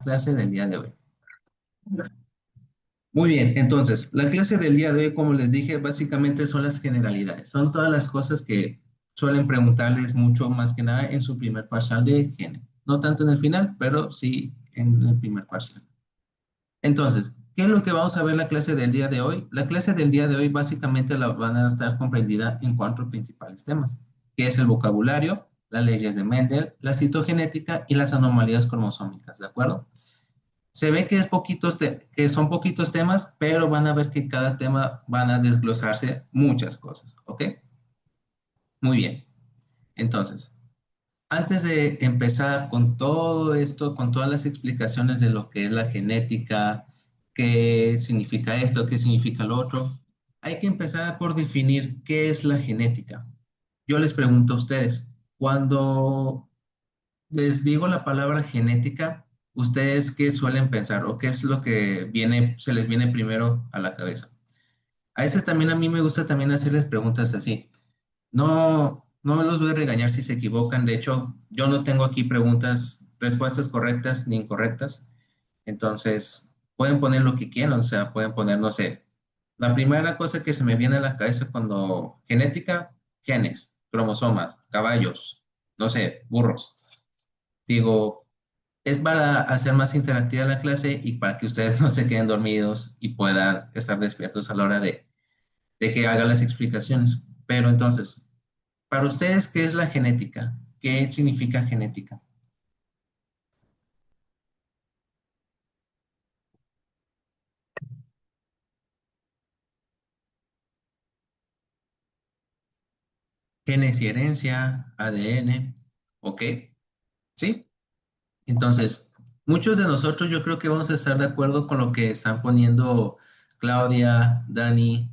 clase del día de hoy. Muy bien, entonces, la clase del día de hoy, como les dije, básicamente son las generalidades. Son todas las cosas que suelen preguntarles mucho más que nada en su primer parcial de género. No tanto en el final, pero sí en el primer parcial. Entonces, ¿qué es lo que vamos a ver en la clase del día de hoy? La clase del día de hoy básicamente la van a estar comprendida en cuatro principales temas, que es el vocabulario, las leyes de Mendel, la citogenética y las anomalías cromosómicas, ¿de acuerdo? Se ve que, que son poquitos temas, pero van a ver que cada tema van a desglosarse muchas cosas, ¿ok? Muy bien. Entonces, antes de empezar con todo esto, con todas las explicaciones de lo que es la genética, qué significa esto, qué significa lo otro, hay que empezar por definir qué es la genética. Yo les pregunto a ustedes, cuando les digo la palabra genética, ¿ustedes qué suelen pensar o qué es lo que viene, se les viene primero a la cabeza? A veces también a mí me gusta también hacerles preguntas así. No los voy a regañar si se equivocan. De hecho, yo no tengo aquí respuestas correctas ni incorrectas. Entonces, pueden poner lo que quieran. O sea, pueden poner, no sé. La primera cosa que se me viene a la cabeza cuando genética, genes, cromosomas, caballos, no sé, burros. Digo, es para hacer más interactiva la clase y para que ustedes no se queden dormidos y puedan estar despiertos a la hora de que haga las explicaciones. Pero entonces, para ustedes, ¿qué es la genética? ¿Qué significa genética? Genes y herencia, ADN, ¿ok? ¿Sí? Entonces, muchos de nosotros yo creo que vamos a estar de acuerdo con lo que están poniendo Claudia, Dani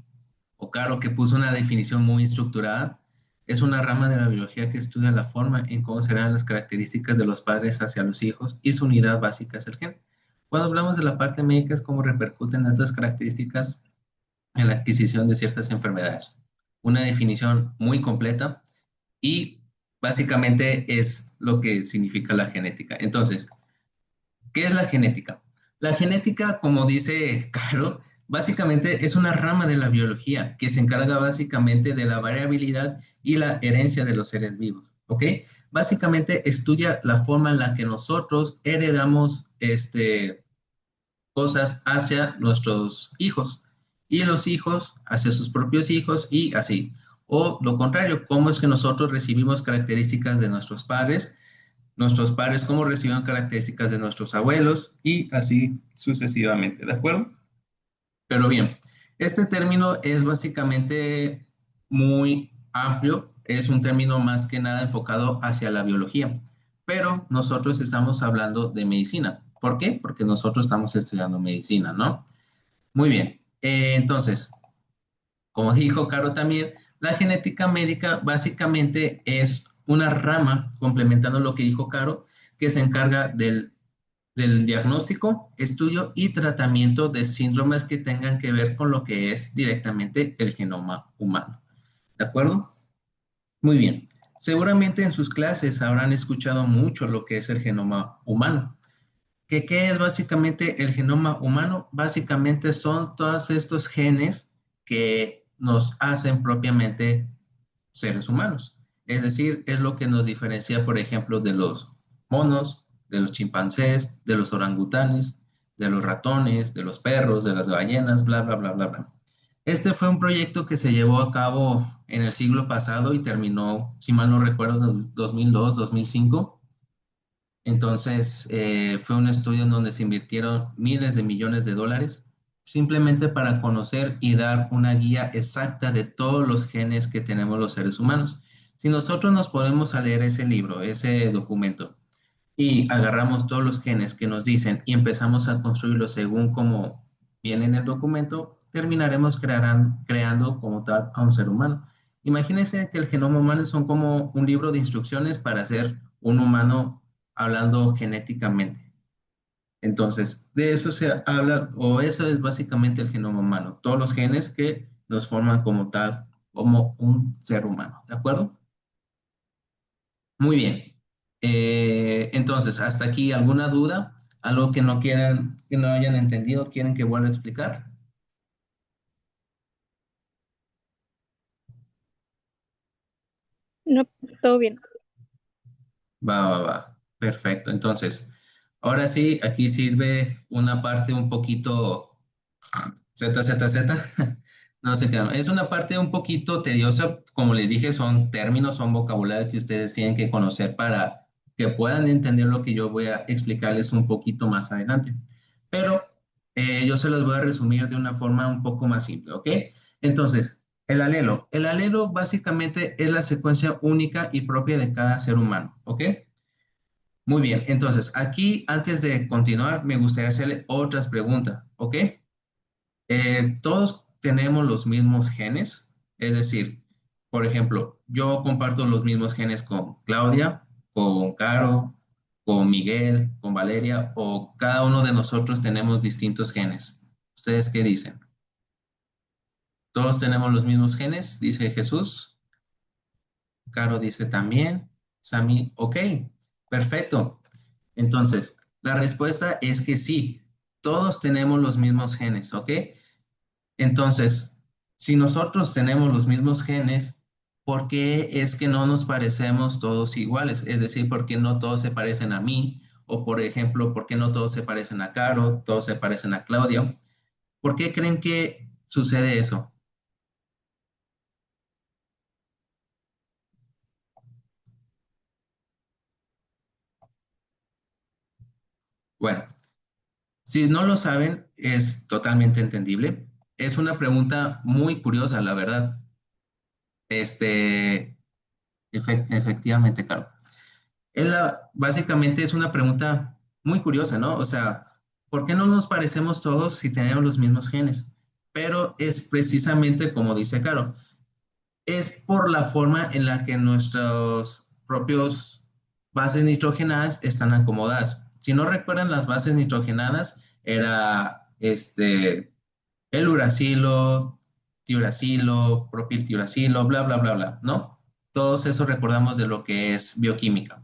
o Caro, que puso una definición muy estructurada. Es una rama de la biología que estudia la forma en cómo serán las características de los padres hacia los hijos y su unidad básica es el gen. Cuando hablamos de la parte médica es cómo repercuten estas características en la adquisición de ciertas enfermedades. Una definición muy completa y básicamente es lo que significa la genética. Entonces, ¿qué es la genética? La genética, como dice Caro, básicamente es una rama de la biología que se encarga básicamente de la variabilidad y la herencia de los seres vivos. ¿Ok? Básicamente estudia la forma en la que nosotros heredamos cosas hacia nuestros hijos y los hijos hacia sus propios hijos y así. O lo contrario, cómo es que nosotros recibimos características de nuestros padres cómo recibieron características de nuestros abuelos y así sucesivamente, ¿de acuerdo? Pero bien, este término es básicamente muy amplio, es un término más que nada enfocado hacia la biología, pero nosotros estamos hablando de medicina. ¿Por qué? Porque nosotros estamos estudiando medicina, ¿no? Muy bien, entonces, como dijo Caro también, la genética médica básicamente es una rama, complementando lo que dijo Caro, que se encarga del diagnóstico, estudio y tratamiento de síndromes que tengan que ver con lo que es directamente el genoma humano. ¿De acuerdo? Muy bien. Seguramente en sus clases habrán escuchado mucho lo que es el genoma humano. ¿Qué es básicamente el genoma humano? Básicamente son todos estos genes que nos hacen propiamente seres humanos. Es decir, es lo que nos diferencia, por ejemplo, de los monos, de los chimpancés, de los orangutanes, de los ratones, de los perros, de las ballenas, bla, bla, bla, bla, bla. Este fue un proyecto que se llevó a cabo en el siglo pasado y terminó, si mal no recuerdo, en 2002, 2005. Entonces, fue un estudio en donde se invirtieron miles de millones de dólares simplemente para conocer y dar una guía exacta de todos los genes que tenemos los seres humanos. Si nosotros nos podemos a leer ese libro, ese documento, y agarramos todos los genes que nos dicen y empezamos a construirlos según como viene en el documento, terminaremos creando como tal a un ser humano. Imagínense que el genoma humano son como un libro de instrucciones para ser un humano hablando genéticamente. Entonces, de eso se habla, o eso es básicamente el genoma humano, todos los genes que nos forman como tal, como un ser humano, ¿de acuerdo? Muy bien. Entonces, hasta aquí, ¿alguna duda? ¿Algo que no quieran, que no hayan entendido, quieren que vuelva a explicar? No, todo bien. Va, va, va. Perfecto. Entonces, ahora sí, aquí sirve una parte un poquito Z, Z, Z. No sé qué. Es una parte un poquito tediosa. Como les dije, son términos, son vocabulario que ustedes tienen que conocer para que puedan entender lo que yo voy a explicarles un poquito más adelante. Pero yo se los voy a resumir de una forma un poco más simple, ¿ok? Entonces, el alelo. El alelo básicamente es la secuencia única y propia de cada ser humano, ¿ok? Muy bien, entonces aquí antes de continuar me gustaría hacerle otras preguntas, ¿ok? Todos tenemos los mismos genes, es decir, por ejemplo, yo comparto los mismos genes con Claudia, con Caro, con Miguel, con Valeria, o cada uno de nosotros tenemos distintos genes. ¿Ustedes qué dicen? ¿Todos tenemos los mismos genes? Dice Jesús. Caro dice también. Sami, ok, perfecto. Entonces, la respuesta es que sí, todos tenemos los mismos genes, ¿ok? Entonces, si nosotros tenemos los mismos genes, ¿por qué es que no nos parecemos todos iguales? Es decir, ¿por qué no todos se parecen a mí? O, por ejemplo, ¿por qué no todos se parecen a Caro? Todos se parecen a Claudia. ¿Por qué creen que sucede eso? Bueno, si no lo saben, es totalmente entendible. Es una pregunta muy curiosa, la verdad. Este, efectivamente, Caro. Básicamente es una pregunta muy curiosa, ¿no? O sea, ¿por qué no nos parecemos todos si tenemos los mismos genes? Pero es precisamente como dice Caro, es por la forma en la que nuestros propios bases nitrogenadas están acomodadas. Si no recuerdan, las bases nitrogenadas era el uracilo, tiuracilo, propiltiuracilo, bla, bla, bla, bla, ¿no? Todos eso recordamos de lo que es bioquímica.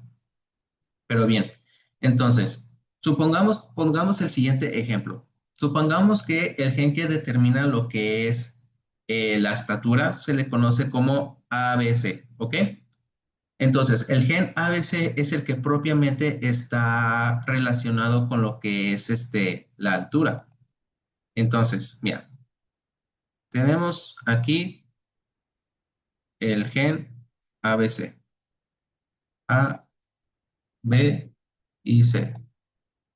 Pero bien, entonces, pongamos el siguiente ejemplo. Supongamos que el gen que determina lo que es la estatura se le conoce como ABC, ¿ok? Entonces, el gen ABC es el que propiamente está relacionado con lo que es la altura. Entonces, mira, tenemos aquí el gen ABC, A, B y C.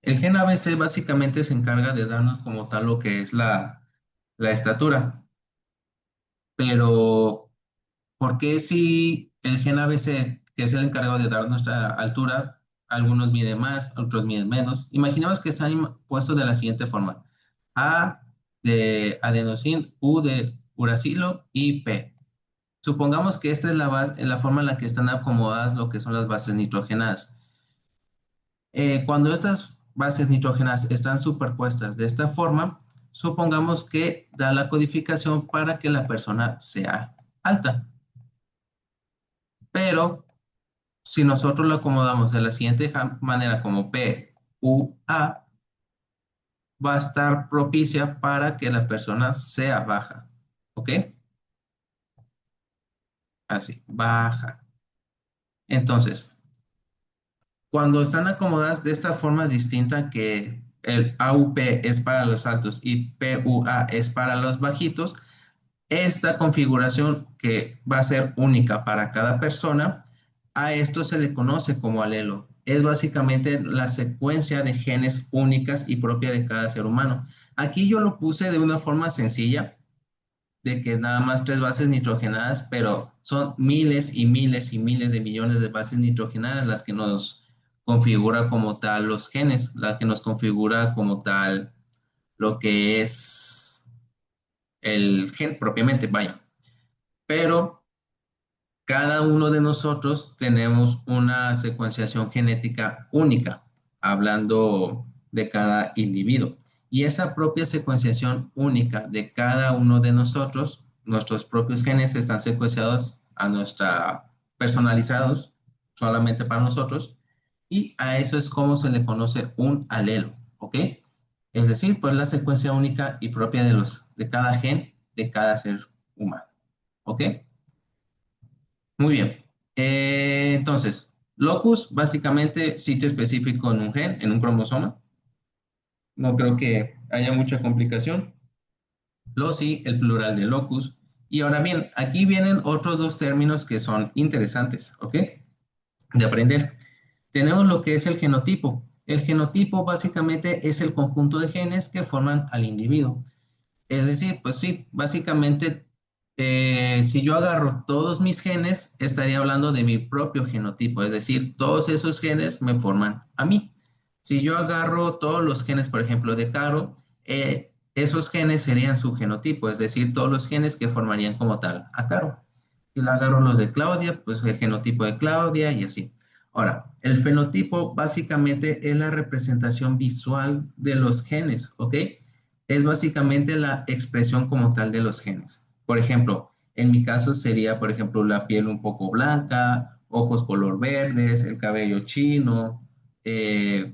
El gen ABC básicamente se encarga de darnos como tal lo que es la estatura, pero ¿por qué si el gen ABC, que es el encargado de dar nuestra altura, algunos miden más, otros miden menos? Imaginemos que están puestos de la siguiente forma. A de adenosín, U de uracilo y P. Supongamos que esta es la forma en la que están acomodadas lo que son las bases nitrogenadas. Cuando estas bases nitrógenas están superpuestas de esta forma, supongamos que da la codificación para que la persona sea alta. Pero si nosotros lo acomodamos de la siguiente manera como P, U, A, va a estar propicia para que la persona sea baja. ¿Ok? Así, baja. Entonces, cuando están acomodadas de esta forma distinta que el AUP es para los altos y PUA es para los bajitos, esta configuración que va a ser única para cada persona, a esto se le conoce como alelo. Es básicamente la secuencia de genes únicas y propia de cada ser humano. Aquí yo lo puse de una forma sencilla, de que nada más tres bases nitrogenadas, pero son miles y miles y miles de millones de bases nitrogenadas las que nos configura como tal los genes, la que nos configura como tal lo que es el gen propiamente, vaya. Pero cada uno de nosotros tenemos una secuenciación genética única, hablando de cada individuo. Y esa propia secuenciación única de cada uno de nosotros, nuestros propios genes están secuenciados a nuestra, personalizados solamente para nosotros, y a eso es como se le conoce un alelo, ¿ok? Es decir, pues la secuencia única y propia de cada gen de cada ser humano, ¿ok? Muy bien. Entonces, locus, básicamente sitio específico en un gen, en un cromosoma. No creo que haya mucha complicación. Loci, el plural de locus. Y ahora bien, aquí vienen otros dos términos que son interesantes, ¿ok? De aprender. Tenemos lo que es el genotipo. El genotipo básicamente es el conjunto de genes que forman al individuo. Es decir, pues sí, básicamente, si yo agarro todos mis genes, estaría hablando de mi propio genotipo. Es decir, todos esos genes me forman a mí. Si yo agarro todos los genes, por ejemplo, de Caro, esos genes serían su genotipo, es decir, todos los genes que formarían como tal a Caro. Si le agarro los de Claudia, pues el genotipo de Claudia y así. Ahora, el fenotipo básicamente es la representación visual de los genes, ¿ok? Es básicamente la expresión como tal de los genes. Por ejemplo, en mi caso sería, por ejemplo, la piel un poco blanca, ojos color verdes, el cabello chino,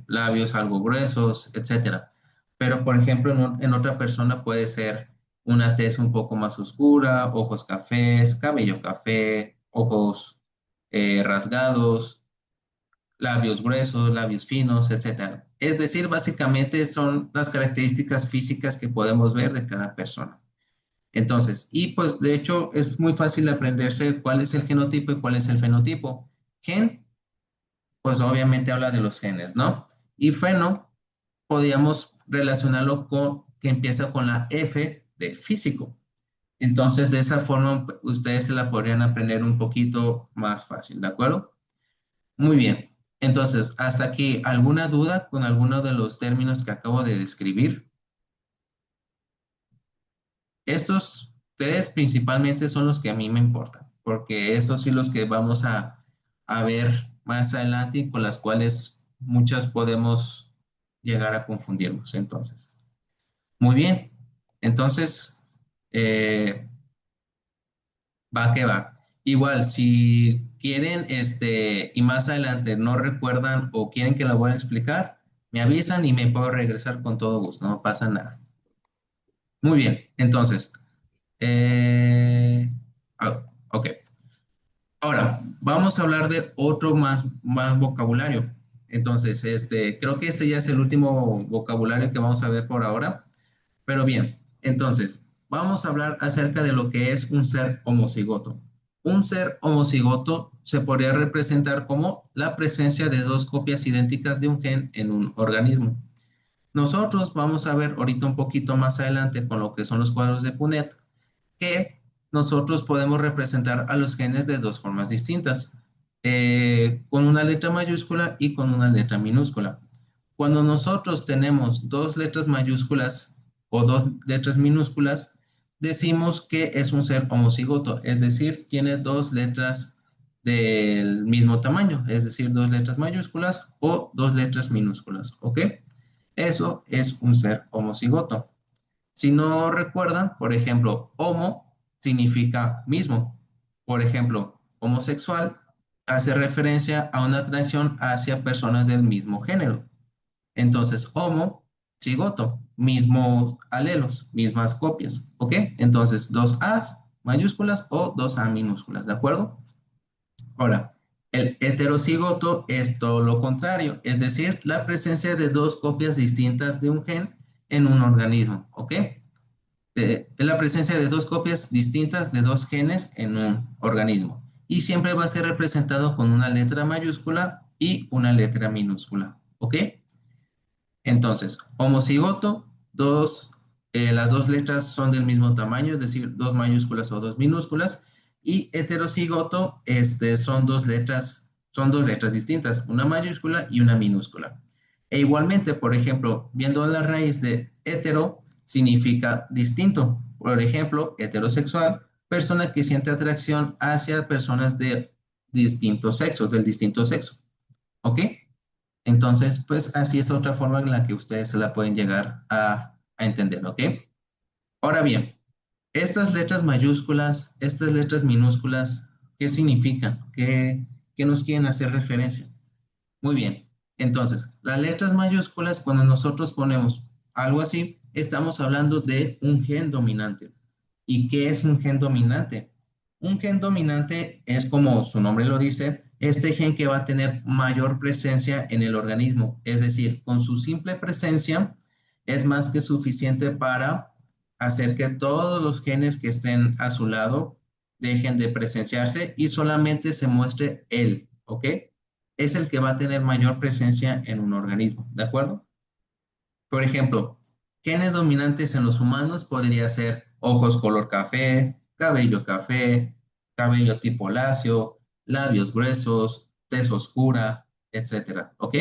labios algo gruesos, etcétera. Pero, por ejemplo, en otra persona puede ser una tez un poco más oscura, ojos cafés, cabello café, ojos rasgados, labios gruesos, labios finos, etcétera. Es decir, básicamente son las características físicas que podemos ver de cada persona. Entonces, y pues de hecho es muy fácil aprenderse cuál es el genotipo y cuál es el fenotipo. Gen, pues obviamente habla de los genes, ¿no? Y feno, podríamos relacionarlo con que empieza con la F de físico. Entonces, de esa forma, ustedes se la podrían aprender un poquito más fácil, ¿de acuerdo? Muy bien. Entonces, hasta aquí, ¿alguna duda con alguno de los términos que acabo de describir? Estos tres principalmente son los que a mí me importan, porque estos sí los que vamos a ver más adelante y con las cuales muchas podemos llegar a confundirnos. Entonces, muy bien. Entonces, eh, va que va. Igual, si quieren, y más adelante no recuerdan o quieren que la vuelva a explicar, me avisan y me puedo regresar con todo gusto, no pasa nada. Muy bien, entonces, eh, ok. Ahora, vamos a hablar de otro más vocabulario. Entonces, creo que este ya es el último vocabulario que vamos a ver por ahora. Pero bien, entonces, vamos a hablar acerca de lo que es un ser homocigoto. Un ser homocigoto se podría representar como la presencia de dos copias idénticas de un gen en un organismo. Nosotros vamos a ver ahorita un poquito más adelante con lo que son los cuadros de Punnett, que nosotros podemos representar a los genes de dos formas distintas, con una letra mayúscula y con una letra minúscula. Cuando nosotros tenemos dos letras mayúsculas o dos letras minúsculas, decimos que es un ser homocigoto, es decir, tiene dos letras del mismo tamaño, es decir, dos letras mayúsculas o dos letras minúsculas, ¿ok? Eso es un ser homocigoto. Si no recuerdan, por ejemplo, homo significa mismo. Por ejemplo, homosexual hace referencia a una atracción hacia personas del mismo género. Entonces, homo, cigoto, mismos alelos, mismas copias, ¿ok? Entonces, dos A's mayúsculas o dos A minúsculas, ¿de acuerdo? Ahora, el heterocigoto es todo lo contrario, es decir, la presencia de dos copias distintas de un gen en un organismo, ¿ok? Es la presencia de dos copias distintas de dos genes en un organismo y siempre va a ser representado con una letra mayúscula y una letra minúscula, ¿ok? Entonces, homocigoto, las dos letras son del mismo tamaño, es decir, dos mayúsculas o dos minúsculas, y heterocigoto, son dos letras distintas, una mayúscula y una minúscula. E igualmente, por ejemplo, viendo la raíz de hetero, significa distinto. Por ejemplo, heterosexual, persona que siente atracción hacia personas de distintos sexos, del distinto sexo. ¿Ok? Entonces, pues así es otra forma en la que ustedes se la pueden llegar a entender, ¿ok? Ahora bien, estas letras mayúsculas, estas letras minúsculas, ¿qué significan? ¿Qué nos quieren hacer referencia? Muy bien. Entonces, las letras mayúsculas, cuando nosotros ponemos algo así, estamos hablando de un gen dominante. ¿Y qué es un gen dominante? Un gen dominante es, como su nombre lo dice, este gen que va a tener mayor presencia en el organismo. Es decir, con su simple presencia es más que suficiente para hacer que todos los genes que estén a su lado dejen de presenciarse y solamente se muestre él, ¿ok? Es el que va a tener mayor presencia en un organismo, ¿de acuerdo? Por ejemplo, genes dominantes en los humanos podría ser ojos color café, cabello tipo lacio, labios gruesos, tez oscura, etcétera, ¿ok?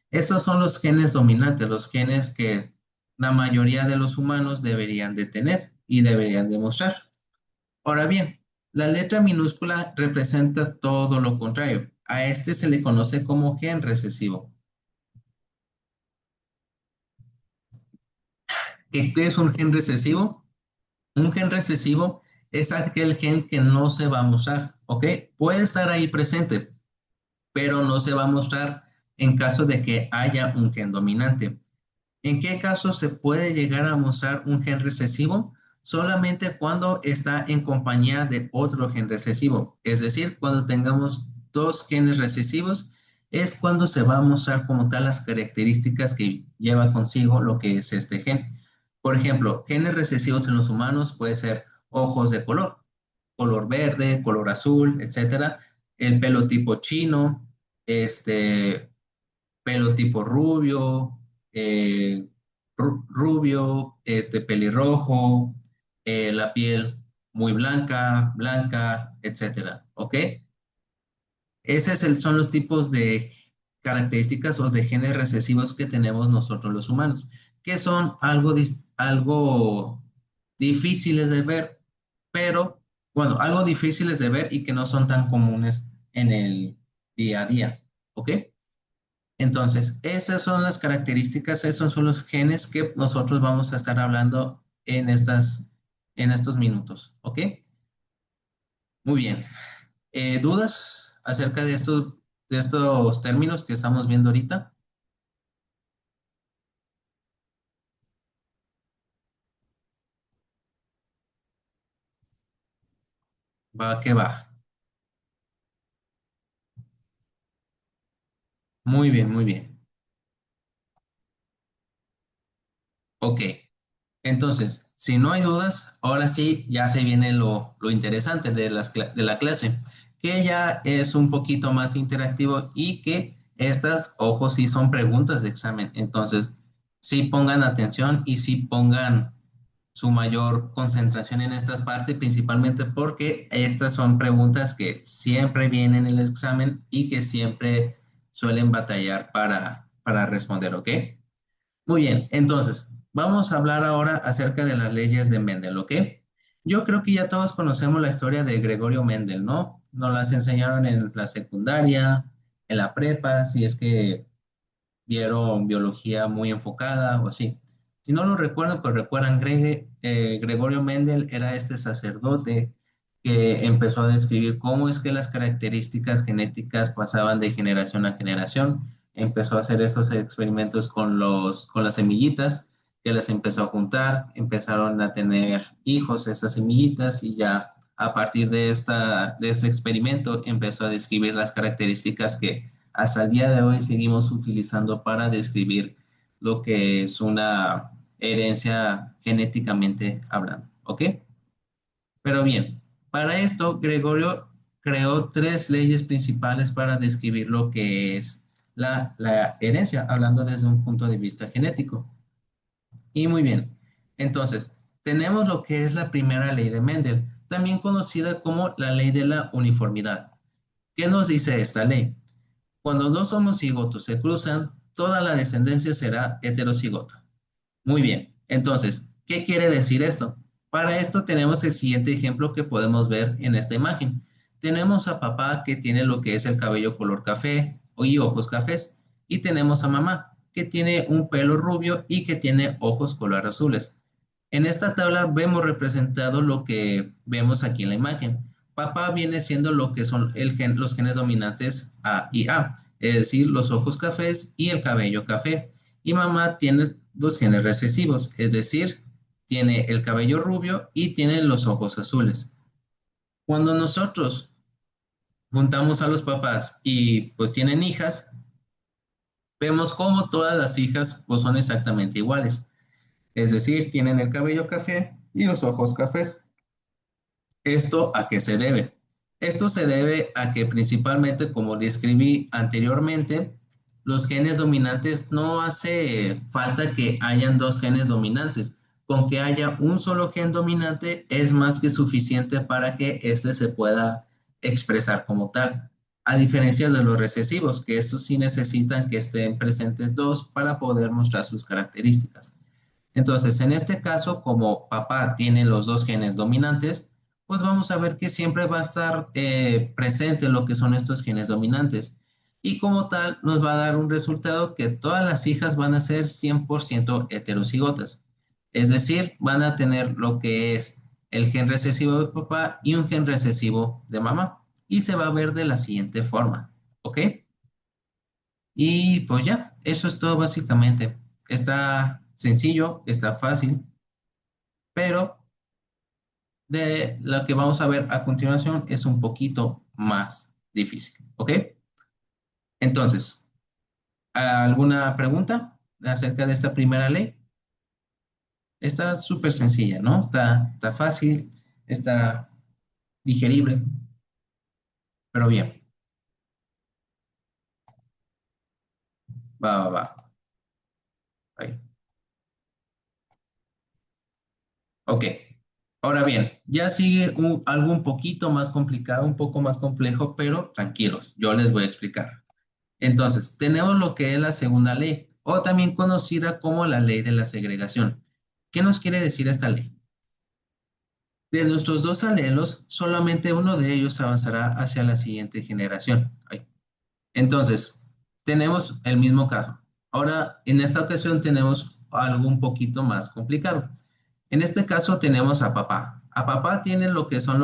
Esos son los genes dominantes, los genes que la mayoría de los humanos deberían de tener y deberían demostrar. Ahora bien, la letra minúscula representa todo lo contrario. A este se le conoce como gen recesivo. ¿Qué es un gen recesivo? Un gen recesivo es aquel gen que no se va a mostrar, ¿ok? Puede estar ahí presente, pero no se va a mostrar en caso de que haya un gen dominante. ¿En qué caso se puede llegar a mostrar un gen recesivo? Solamente cuando está en compañía de otro gen recesivo. Es decir, cuando tengamos dos genes recesivos, es cuando se va a mostrar como tal las características que lleva consigo lo que es este gen. Por ejemplo, genes recesivos en los humanos puede ser ojos de color verde, color azul, etcétera. El pelo tipo chino, este, pelo tipo rubio, eh, rubio, pelirrojo, la piel muy blanca, etcétera, ¿ok? Son los tipos de características o de genes recesivos que tenemos nosotros los humanos, que son algo difíciles de ver, pero, bueno, algo difíciles de ver y que no son tan comunes en el día a día, ¿ok? Entonces, esas son las características, esos son los genes que nosotros vamos a estar hablando en estos minutos, ¿ok? Muy bien. ¿Dudas acerca de estos términos que estamos viendo ahorita? Va que va. Muy bien, muy bien. Ok. Entonces, si no hay dudas, ahora sí ya se viene lo interesante de la clase, que ya es un poquito más interactivo y que estas, ojo, sí son preguntas de examen. Entonces, sí pongan atención y sí pongan su mayor concentración en estas partes, principalmente porque estas son preguntas que siempre vienen en el examen y que siempre suelen batallar para responder, ¿ok? Muy bien, entonces, vamos a hablar ahora acerca de las leyes de Mendel, ¿ok? Yo creo que ya todos conocemos la historia de Gregorio Mendel, ¿no? Nos las enseñaron en la secundaria, en la prepa, si es que vieron biología muy enfocada o así. Si no lo recuerdan, pues recuerdan, Gregorio Mendel era este sacerdote que empezó a describir cómo es que las características genéticas pasaban de generación a generación. Empezó a hacer esos experimentos con las semillitas, que las empezó a juntar, empezaron a tener hijos esas semillitas y ya a partir de este experimento empezó a describir las características que hasta el día de hoy seguimos utilizando para describir lo que es una herencia genéticamente hablando, ¿ok? Pero bien, para esto Gregorio creó tres leyes principales para describir lo que es la herencia, hablando desde un punto de vista genético. Y muy bien, entonces, tenemos lo que es la primera ley de Mendel, también conocida como la ley de la uniformidad. ¿Qué nos dice esta ley? Cuando dos homocigotos se cruzan, toda la descendencia será heterocigota. Muy bien, entonces, ¿qué quiere decir esto? Para esto tenemos el siguiente ejemplo que podemos ver en esta imagen. Tenemos a papá que tiene lo que es el cabello color café y ojos cafés. Y tenemos a mamá que tiene un pelo rubio y que tiene ojos color azules. En esta tabla vemos representado lo que vemos aquí en la imagen. papá viene siendo lo que son los genes dominantes A y A, es decir, los ojos cafés y el cabello café. Y mamá tiene dos genes recesivos, es decir, tiene el cabello rubio y tiene los ojos azules. Cuando nosotros juntamos a los papás y pues tienen hijas, vemos cómo todas las hijas pues son exactamente iguales. Es decir, tienen el cabello café y los ojos cafés. ¿Esto a qué se debe? Esto se debe a que principalmente, como describí anteriormente, los genes dominantes no hace falta que hayan dos genes dominantes. Con que haya un solo gen dominante es más que suficiente para que éste se pueda expresar como tal. A diferencia de los recesivos, que estos sí necesitan que estén presentes dos para poder mostrar sus características. Entonces, en este caso, como papá tiene los dos genes dominantes, pues vamos a ver que siempre va a estar presente lo que son estos genes dominantes. Y como tal, nos va a dar un resultado que todas las hijas van a ser 100% heterocigotas. Es decir, van a tener lo que es el gen recesivo de papá y un gen recesivo de mamá. Y se va a ver de la siguiente forma. ¿Ok? Y pues ya, eso es todo básicamente. Está sencillo, está fácil, pero de lo que vamos a ver a continuación es un poquito más difícil, ¿ok? Entonces, ¿alguna pregunta acerca de esta primera ley? Está súper sencilla, ¿no? Está fácil, está digerible, pero bien, va. Ahí. Ok, ahora bien, ya sigue algo un poquito más complicado, un poco más complejo, pero tranquilos, yo les voy a explicar. Entonces, tenemos lo que es la segunda ley, o también conocida como la ley de la segregación. ¿Qué nos quiere decir esta ley? De nuestros dos alelos, solamente uno de ellos avanzará hacia la siguiente generación. Ay. Entonces, tenemos el mismo caso. Ahora, en esta ocasión tenemos algo un poquito más complicado. En este caso tenemos a papá. A papá tiene lo que son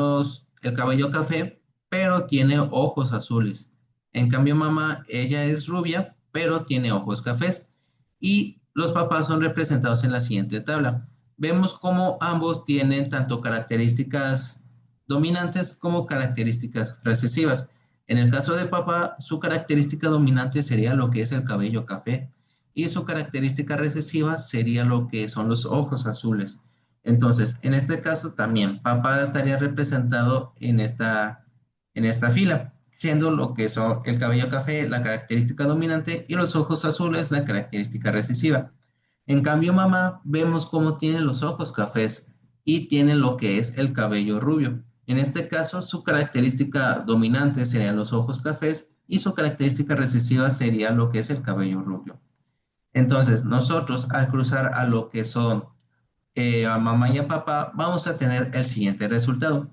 el cabello café, pero tiene ojos azules. En cambio, mamá, ella es rubia, pero tiene ojos cafés. Y los papás son representados en la siguiente tabla. Vemos cómo ambos tienen tanto características dominantes como características recesivas. En el caso de papá, su característica dominante sería lo que es el cabello café y su característica recesiva sería lo que son los ojos azules. Entonces, en este caso también, papá estaría representado en esta fila, siendo lo que son el cabello café la característica dominante y los ojos azules la característica recesiva. En cambio, mamá, vemos cómo tiene los ojos cafés y tiene lo que es el cabello rubio. En este caso, su característica dominante serían los ojos cafés y su característica recesiva sería lo que es el cabello rubio. Entonces, nosotros al cruzar a lo que son a mamá y a papá, vamos a tener el siguiente resultado.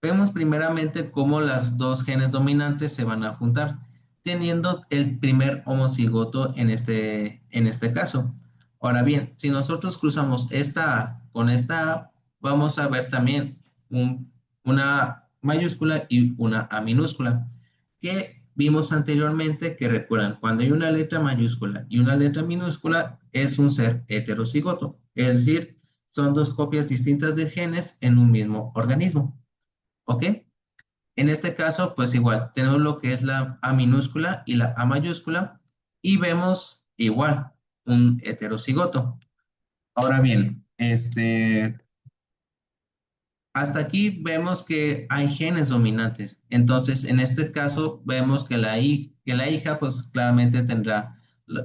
Vemos primeramente cómo las dos genes dominantes se van a juntar, teniendo el primer homocigoto en este caso. Ahora bien, si nosotros cruzamos esta A con esta A, vamos a ver también una mayúscula y una A minúscula, que vimos anteriormente que recuerdan, cuando hay una letra mayúscula y una letra minúscula, es un ser heterocigoto, es decir, son dos copias distintas de genes en un mismo organismo. ¿Ok? En este caso, pues igual, tenemos lo que es la A minúscula y la A mayúscula y vemos igual un heterocigoto. Ahora bien, hasta aquí vemos que hay genes dominantes. Entonces, en este caso, vemos que que la hija, pues claramente tendrá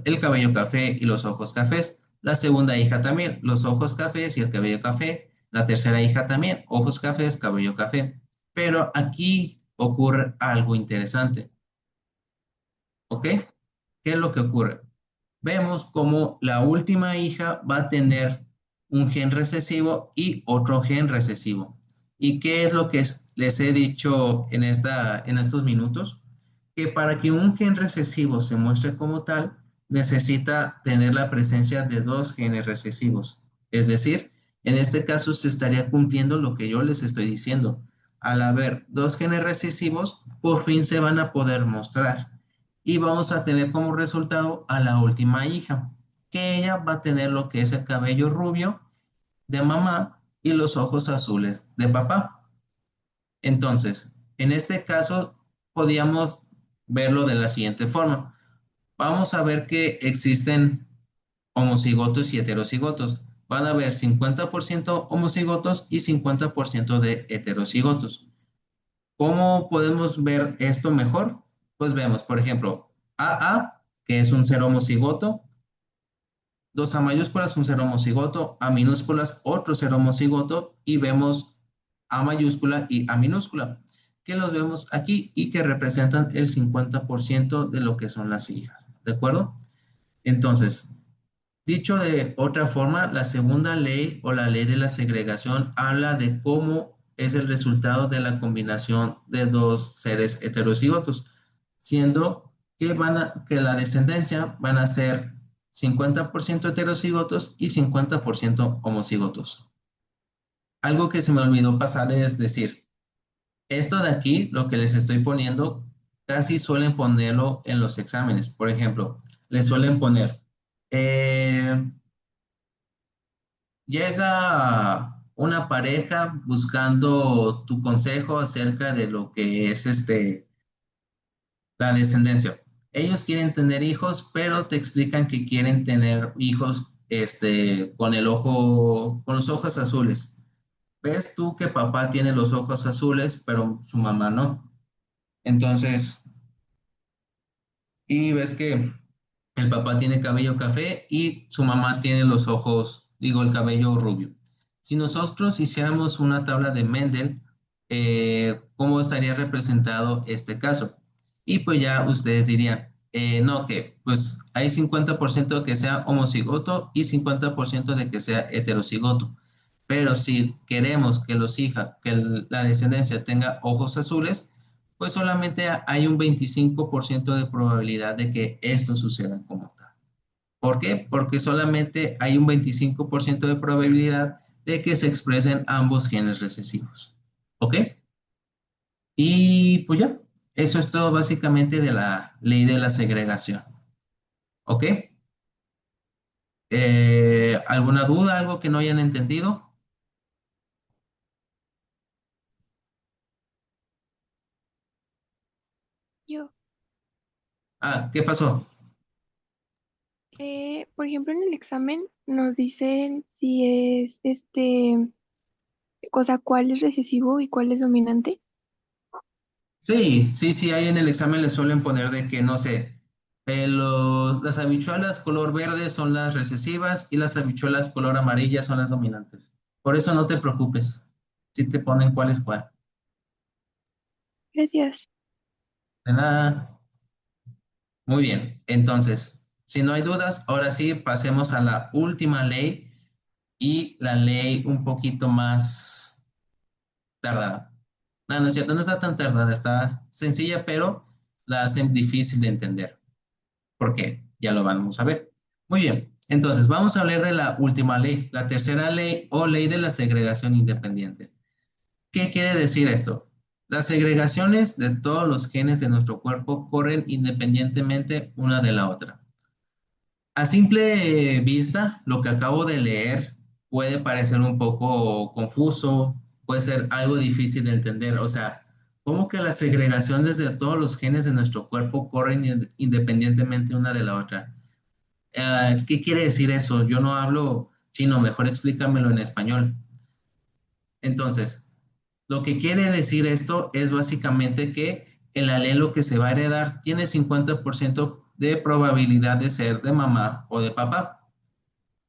el cabello café y los ojos cafés. La segunda hija también, los ojos cafés y el cabello café. La tercera hija también, ojos cafés, cabello café. Pero aquí ocurre algo interesante. ¿Ok? ¿Qué es lo que ocurre? Vemos como la última hija va a tener un gen recesivo y otro gen recesivo. ¿Y qué es lo que les he dicho en estos minutos? Que para que un gen recesivo se muestre como tal, necesita tener la presencia de dos genes recesivos. Es decir, en este caso se estaría cumpliendo lo que yo les estoy diciendo. al haber dos genes recesivos, por fin se van a poder mostrar. Y vamos a tener como resultado a la última hija, que ella va a tener lo que es el cabello rubio de mamá y los ojos azules de papá. Entonces, en este caso, podríamos verlo de la siguiente forma. Vamos a ver que existen homocigotos y heterocigotos. Van a haber 50% homocigotos y 50% de heterocigotos. ¿Cómo podemos ver esto mejor? Pues vemos, por ejemplo, AA, que es un ser homocigoto, dos A mayúsculas, un ser homocigoto, A minúsculas, otro ser homocigoto, y vemos A mayúscula y A minúscula, que los vemos aquí y que representan el 50% de lo que son las hijas, ¿de acuerdo? Entonces, dicho de otra forma, la segunda ley o la ley de la segregación habla de cómo es el resultado de la combinación de dos seres heterocigotos, siendo que la descendencia van a ser 50% heterocigotos y 50% homocigotos. Algo que se me olvidó pasar es decir, esto de aquí, lo que les estoy poniendo, casi suelen ponerlo en los exámenes. Por ejemplo, les suelen poner, eh, llega una pareja buscando tu consejo acerca de lo que es la descendencia. Ellos quieren tener hijos, pero te explican que quieren tener hijos con los ojos azules. Ves tú que papá tiene los ojos azules, pero su mamá no. Entonces, y ves que el papá tiene cabello café y su mamá tiene los ojos, digo, el cabello rubio. Si nosotros hiciéramos una tabla de Mendel, ¿cómo estaría representado este caso? Y pues ya ustedes dirían, no, que pues hay 50% de que sea homocigoto y 50% de que sea heterocigoto. Pero si queremos que la descendencia tenga ojos azules, pues solamente hay un 25% de probabilidad de que esto suceda como tal. ¿Por qué? Porque solamente hay un 25% de probabilidad de que se expresen ambos genes recesivos. ¿Ok? Y pues ya, eso es todo básicamente de la ley de la segregación. ¿Ok? ¿Alguna duda, algo que no hayan entendido? Yo, Ah, ¿qué pasó? por ejemplo, en el examen nos dicen si es cosa cuál es recesivo y cuál es dominante. Sí, sí, sí, ahí en el examen le suelen poner de que, no sé, las habichuelas color verde son las recesivas y las habichuelas color amarilla son las dominantes. Por eso no te preocupes, si te ponen cuál es cuál. Gracias. De nada. Muy bien, entonces, si no hay dudas, ahora sí pasemos a la última ley y la ley un poquito más tardada. No, no es cierto, no está tan tardada, está sencilla, pero la hacen difícil de entender. ¿Por qué? Ya lo vamos a ver. Muy bien, entonces vamos a hablar de la última ley, la tercera ley o ley de la segregación independiente. ¿Qué quiere decir esto? Las segregaciones de todos los genes de nuestro cuerpo corren independientemente una de la otra. A simple vista, lo que acabo de leer puede parecer un poco confuso, puede ser algo difícil de entender. O sea, ¿cómo que la segregación desde todos los genes de nuestro cuerpo corren independientemente una de la otra? ¿Qué quiere decir eso? Yo no hablo chino, mejor explícamelo en español. Entonces, lo que quiere decir esto es básicamente que el alelo que se va a heredar tiene 50% de probabilidad de ser de mamá o de papá.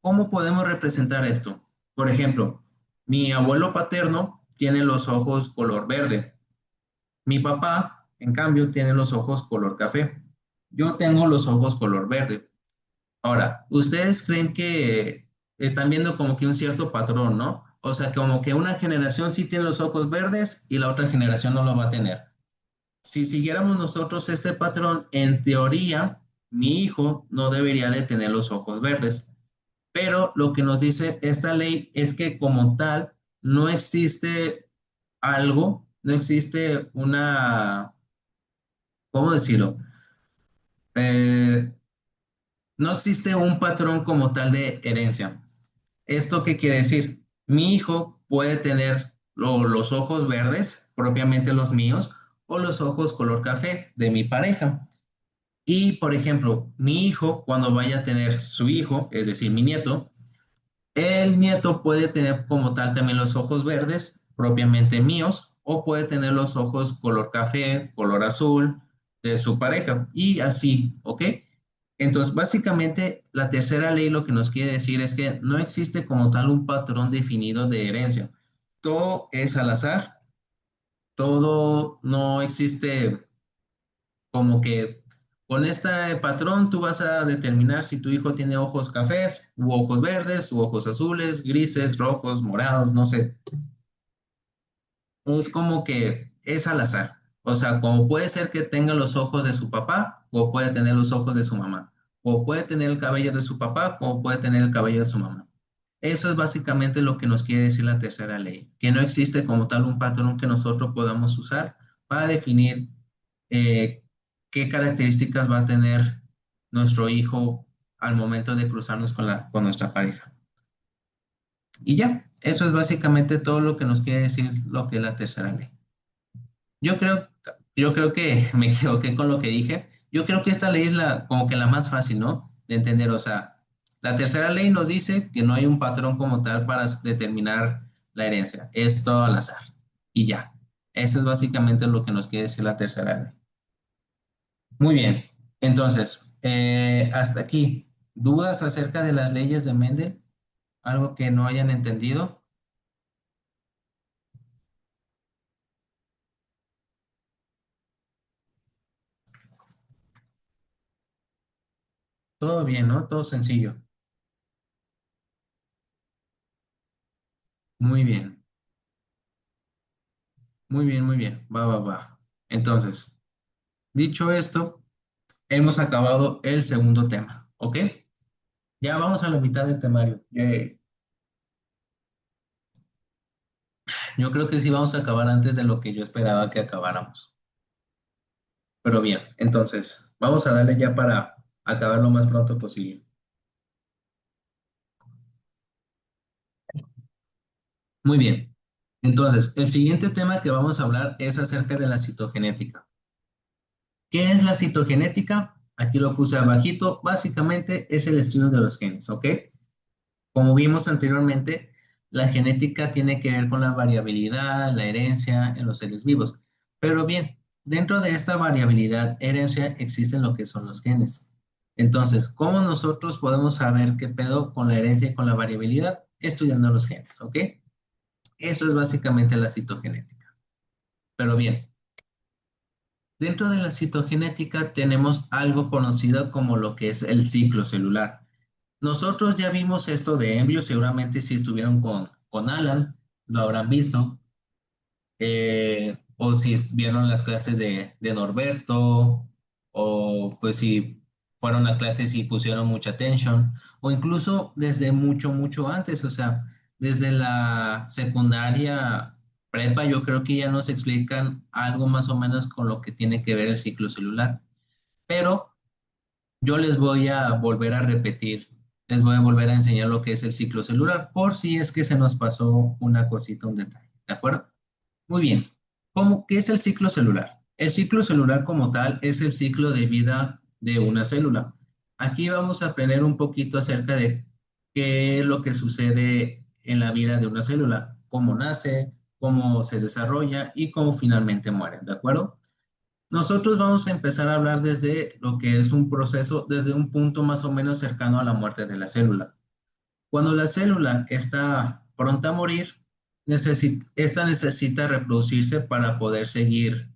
¿Cómo podemos representar esto? Por ejemplo, mi abuelo paterno tiene los ojos color verde. Mi papá, en cambio, tiene los ojos color café. Yo tengo los ojos color verde. Ahora, ¿ustedes creen que están viendo como que un cierto patrón, ¿no? O sea, como que una generación sí tiene los ojos verdes y la otra generación no lo va a tener. Si siguiéramos nosotros este patrón, en teoría, mi hijo no debería de tener los ojos verdes. Pero lo que nos dice esta ley es que como tal no existe algo no existe una, ¿cómo decirlo? Eh, no existe un patrón como tal de herencia. ¿Esto qué quiere decir? Mi hijo puede tener los ojos verdes, propiamente los míos, o los ojos color café de mi pareja. Y, por ejemplo, mi hijo, cuando vaya a tener su hijo, es decir, mi nieto, el nieto puede tener como tal también los ojos verdes, propiamente míos, o puede tener los ojos color café, color azul de su pareja, y así, ¿ok? Entonces, básicamente, la tercera ley lo que nos quiere decir es que no existe como tal un patrón definido de herencia. Todo es al azar, todo no existe como que con este patrón tú vas a determinar si tu hijo tiene ojos cafés, u ojos verdes, u ojos azules, grises, rojos, morados, no sé. Es como que es al azar. O sea, como puede ser que tenga los ojos de su papá, o puede tener los ojos de su mamá. O puede tener el cabello de su papá, o puede tener el cabello de su mamá. Eso es básicamente lo que nos quiere decir la tercera ley, que no existe como tal un patrón que nosotros podamos usar para definir eh, qué características va a tener nuestro hijo al momento de cruzarnos con nuestra pareja. Y ya, eso es básicamente todo lo que nos quiere decir lo que es la tercera ley. Yo creo, yo creo que me equivoqué con lo que dije. Yo creo que esta ley es como que la más fácil, ¿no? De entender. O sea, la tercera ley nos dice que no hay un patrón como tal para determinar la herencia. Es todo al azar. Y ya. Eso es básicamente lo que nos quiere decir la tercera ley. Muy bien. Entonces, hasta aquí. ¿Dudas acerca de las leyes de Mendel? ¿Algo que no hayan entendido? Todo bien, ¿no? Todo sencillo. Muy bien. Muy bien, muy bien. Va, va, va. Entonces, dicho esto, hemos acabado el segundo tema, ¿ok? Ya vamos a la mitad del temario. Yo creo que sí vamos a acabar antes de lo que yo esperaba que acabáramos. Pero bien, entonces, vamos a darle ya para acabar lo más pronto posible. Muy bien. Entonces, el siguiente tema que vamos a hablar es acerca de la citogenética. ¿Qué es la citogenética? Aquí lo puse abajito. Básicamente es el estudio de los genes, ¿ok? Como vimos anteriormente, la genética tiene que ver con la variabilidad, la herencia en los seres vivos. Pero bien, dentro de esta variabilidad, herencia, existen lo que son los genes. Entonces, ¿cómo nosotros podemos saber qué pedo con la herencia y con la variabilidad? Estudiando los genes, ¿ok? Eso es básicamente la citogenética. Pero bien, dentro de la citogenética tenemos algo conocido como lo que es el ciclo celular. Nosotros ya vimos esto de Embrio, seguramente si estuvieron con Alan, lo habrán visto, o si vieron las clases de Norberto, o pues si fueron a clases y pusieron mucha atención, o incluso desde mucho, mucho antes, o sea, desde la secundaria prepa, yo creo que ya nos explican algo más o menos con lo que tiene que ver el ciclo celular. Pero yo les voy a volver a repetir, les voy a volver a enseñar lo que es el ciclo celular, por si es que se nos pasó una cosita, un detalle, ¿de acuerdo? Muy bien. ¿Qué es el ciclo celular? El ciclo celular como tal es el ciclo de vida de una célula. Aquí vamos a aprender un poquito acerca de qué es lo que sucede en la vida de una célula, cómo nace, cómo se desarrolla y cómo finalmente muere, ¿de acuerdo? Nosotros vamos a empezar a hablar desde lo que es un proceso, desde un punto más o menos cercano a la muerte de la célula. Cuando la célula está pronta a morir, esta necesita reproducirse para poder seguir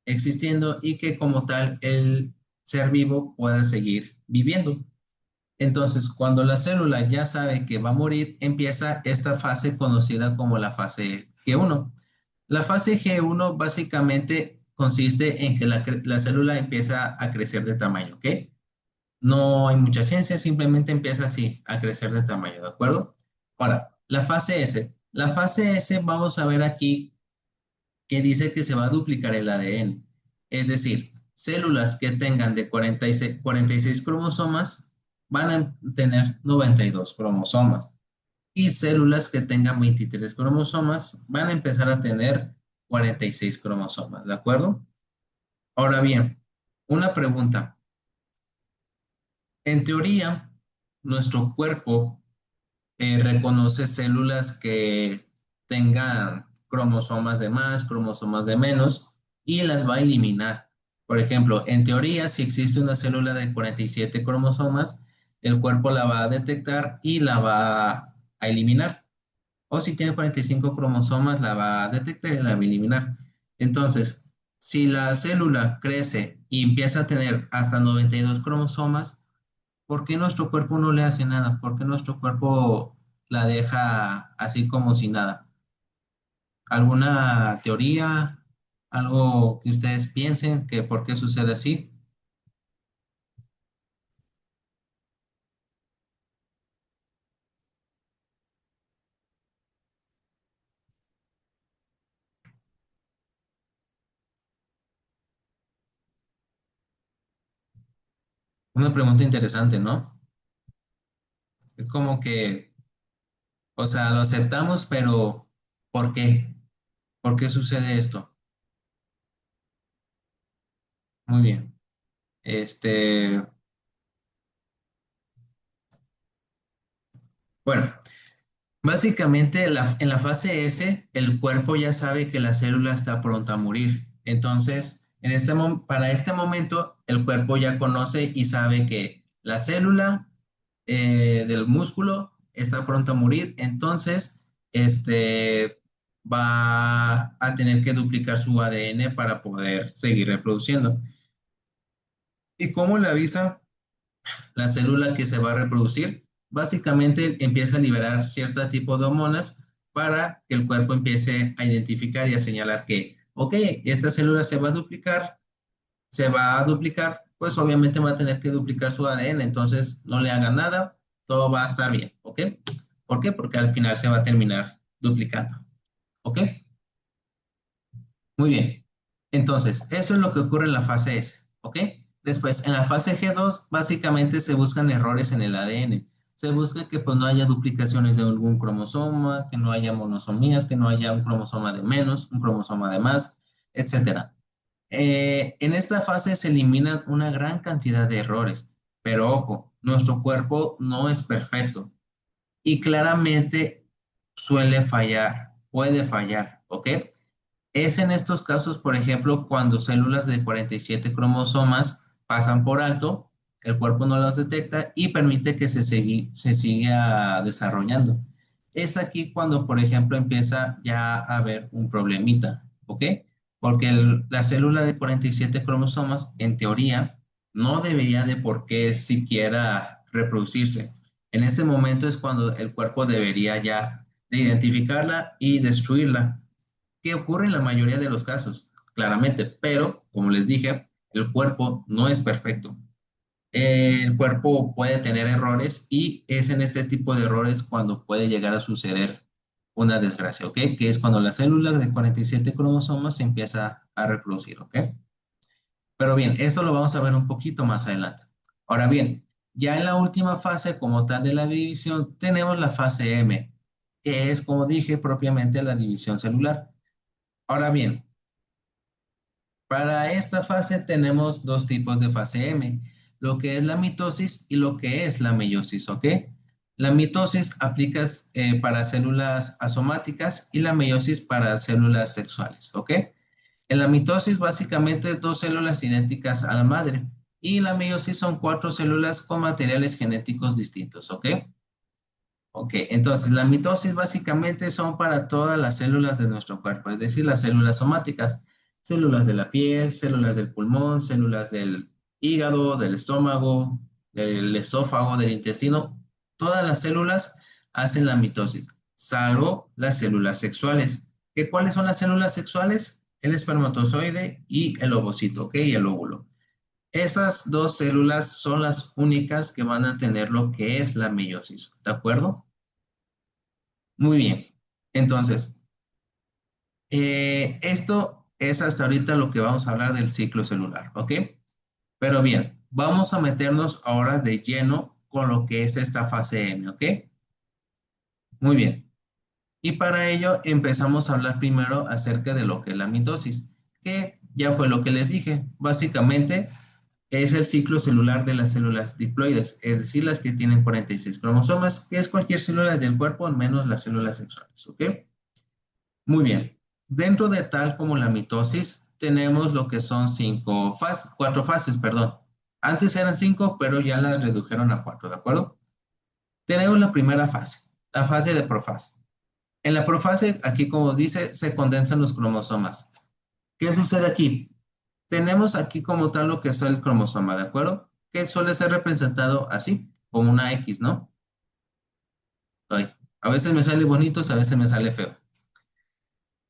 existiendo y que como tal el ser vivo pueda seguir viviendo. Entonces, cuando la célula ya sabe que va a morir, empieza esta fase conocida como la fase G1. La fase G1 básicamente consiste en que la célula empieza a crecer de tamaño, ¿ok? No hay mucha ciencia, simplemente empieza así, a crecer de tamaño, ¿de acuerdo? Ahora, la fase S. La fase S vamos a ver aquí que dice que se va a duplicar el ADN. Es decir, células que tengan de 46 cromosomas van a tener 92 cromosomas y células que tengan 23 cromosomas van a empezar a tener 46 cromosomas, ¿de acuerdo? Ahora bien, una pregunta. En teoría, nuestro cuerpo reconoce células que tengan cromosomas de más, cromosomas de menos y las va a eliminar. Por ejemplo, en teoría, si existe una célula de 47 cromosomas, el cuerpo la va a detectar y la va a eliminar. O si tiene 45 cromosomas, la va a detectar y la va a eliminar. Entonces, si la célula crece y empieza a tener hasta 92 cromosomas, ¿por qué nuestro cuerpo no le hace nada? ¿Por qué nuestro cuerpo la deja así como si nada? ¿Alguna teoría? ¿Algo que ustedes piensen que por qué sucede así? Una pregunta interesante, ¿no? Es como que, o sea, lo aceptamos, pero ¿por qué? ¿Por qué sucede esto? Muy bien. Este, bueno, básicamente en la fase S, el cuerpo ya sabe que la célula está pronta a morir. Entonces, para este momento, el cuerpo ya conoce y sabe que la célula del músculo está pronta a morir. Entonces, va a tener que duplicar su ADN para poder seguir reproduciendo. ¿Y cómo le avisa la célula que se va a reproducir? Básicamente empieza a liberar cierto tipo de hormonas para que el cuerpo empiece a identificar y a señalar que, ok, esta célula se va a duplicar, pues obviamente va a tener que duplicar su ADN, entonces no le hagan nada, todo va a estar bien, ¿ok? ¿Por qué? Porque al final se va a terminar duplicando, ¿ok? Muy bien. Entonces, eso es lo que ocurre en la fase S, ¿ok? Después, en la fase G2, básicamente se buscan errores en el ADN. Se busca que pues, no haya duplicaciones de algún cromosoma, que no haya monosomías, que no haya un cromosoma de menos, un cromosoma de más, etcétera. En esta fase se eliminan una gran cantidad de errores, pero ojo, nuestro cuerpo no es perfecto y claramente suele fallar, puede fallar, ¿ok? Es en estos casos, por ejemplo, cuando células de 47 cromosomas pasan por alto, el cuerpo no las detecta y permite que se siga desarrollando. Es aquí cuando, por ejemplo, empieza ya a haber un problemita, ¿ok? Porque la célula de 47 cromosomas, en teoría, no debería de por qué siquiera reproducirse. En este momento es cuando el cuerpo debería ya de identificarla y destruirla. ¿Qué ocurre en la mayoría de los casos? Claramente, pero como les dije, el cuerpo no es perfecto. El cuerpo puede tener errores y es en este tipo de errores cuando puede llegar a suceder una desgracia, ¿ok? Que es cuando la célula de 47 cromosomas se empieza a reproducir, ¿ok? Pero bien, eso lo vamos a ver un poquito más adelante. Ahora bien, ya en la última fase como tal de la división tenemos la fase M, que es, como dije, propiamente la división celular. Ahora bien, para esta fase tenemos dos tipos de fase M, lo que es la mitosis y lo que es la meiosis, ¿ok? La mitosis aplicas para células asomáticas y la meiosis para células sexuales, ¿ok? En la mitosis básicamente dos células idénticas a la madre y la meiosis son cuatro células con materiales genéticos distintos, ¿ok? Ok, entonces la mitosis básicamente son para todas las células de nuestro cuerpo, es decir, las células somáticas, células de la piel, células del pulmón, células del hígado, del estómago, del esófago, del intestino, todas las células hacen la mitosis, salvo las células sexuales. ¿Qué, cuáles son las células sexuales? El espermatozoide y el ovocito, ¿ok? Y el óvulo. Esas dos células son las únicas que van a tener lo que es la meiosis, ¿de acuerdo? Muy bien. Entonces, Esto es hasta ahorita lo que vamos a hablar del ciclo celular, ¿ok? Pero bien, vamos a meternos ahora de lleno con lo que es esta fase M, ¿ok? Muy bien. Y para ello empezamos a hablar primero acerca de lo que es la mitosis, que ya fue lo que les dije. Básicamente es el ciclo celular de las células diploides, es decir, las que tienen 46 cromosomas, que es cualquier célula del cuerpo menos las células sexuales, ¿ok? Muy bien. Dentro de tal como la mitosis, tenemos lo que son cuatro fases, perdón. Antes eran cinco, pero ya las redujeron a cuatro, ¿de acuerdo? Tenemos la primera fase, la fase de profase. En la profase, aquí como dice, se condensan los cromosomas. ¿Qué sucede aquí? Tenemos aquí como tal lo que es el cromosoma, ¿de acuerdo? Que suele ser representado así, como una X, ¿no? Ay, a veces me sale bonito, a veces me sale feo.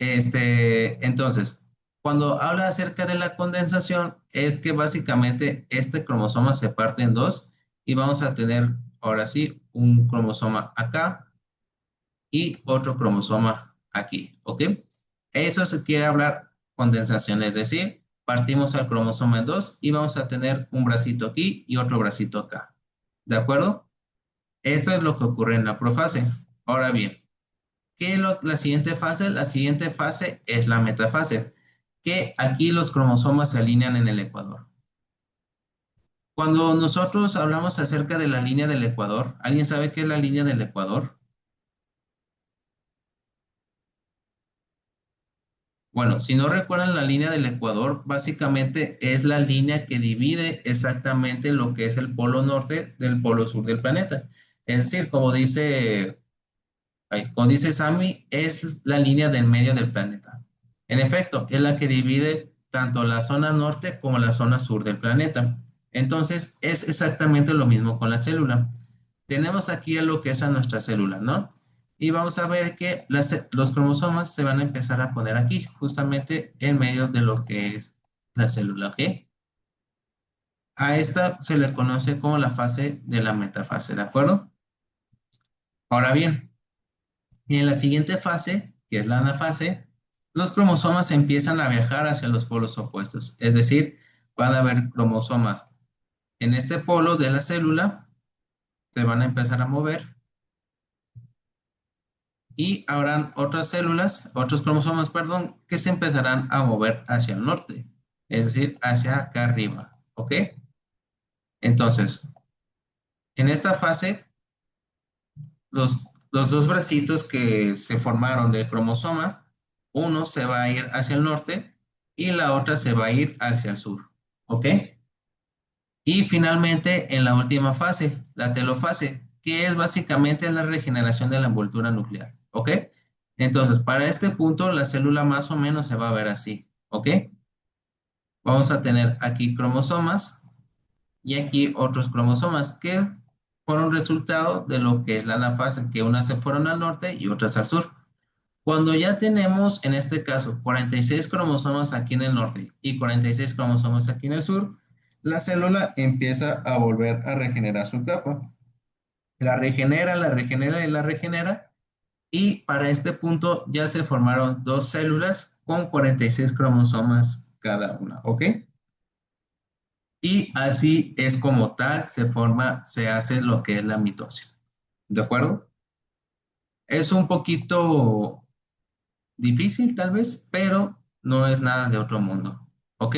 Entonces, cuando habla acerca de la condensación, es que básicamente este cromosoma se parte en dos y vamos a tener ahora sí un cromosoma acá y otro cromosoma aquí, ¿ok? Eso se quiere hablar condensación, es decir, partimos al cromosoma en dos y vamos a tener un bracito aquí y otro bracito acá, ¿de acuerdo? Esto es lo que ocurre en la profase. Ahora bien, ¿qué es la siguiente fase? La siguiente fase es la metafase, que aquí los cromosomas se alinean en el ecuador. Cuando nosotros hablamos acerca de la línea del ecuador, ¿alguien sabe qué es la línea del ecuador? Bueno, si no recuerdan la línea del ecuador, básicamente es la línea que divide exactamente lo que es el polo norte del polo sur del planeta. Es decir, como dice Sammy, es la línea del medio del planeta. En efecto, es la que divide tanto la zona norte como la zona sur del planeta. Entonces, es exactamente lo mismo con la célula. Tenemos aquí a lo que es a nuestra célula, ¿no? Y vamos a ver que los cromosomas se van a empezar a poner aquí, justamente en medio de lo que es la célula, ¿ok? A esta se le conoce como la fase de la metafase, ¿de acuerdo? Ahora bien, y en la siguiente fase, que es la anafase, los cromosomas empiezan a viajar hacia los polos opuestos. Es decir, van a haber cromosomas en este polo de la célula, se van a empezar a mover y habrán otras células, otros cromosomas, perdón, que se empezarán a mover hacia el norte, es decir, hacia acá arriba. ¿Ok? Entonces, en esta fase, los dos bracitos que se formaron del cromosoma, uno se va a ir hacia el norte y la otra se va a ir hacia el sur. ¿Ok? Y finalmente, en la última fase, la telofase, que es básicamente la regeneración de la envoltura nuclear. ¿Ok? Entonces, para este punto, la célula más o menos se va a ver así. ¿Ok? Vamos a tener aquí cromosomas y aquí otros cromosomas que fueron resultado de lo que es la anafase, que unas se fueron al norte y otras al sur. Cuando ya tenemos, en este caso, 46 cromosomas aquí en el norte y 46 cromosomas aquí en el sur, la célula empieza a volver a regenerar su capa. La regenera, la regenera y la regenera. Y para este punto ya se formaron dos células con 46 cromosomas cada una, ¿ok? Y así es como tal se forma, se hace lo que es la mitosis. ¿De acuerdo? Es un poquito difícil tal vez, pero no es nada de otro mundo. ¿Ok?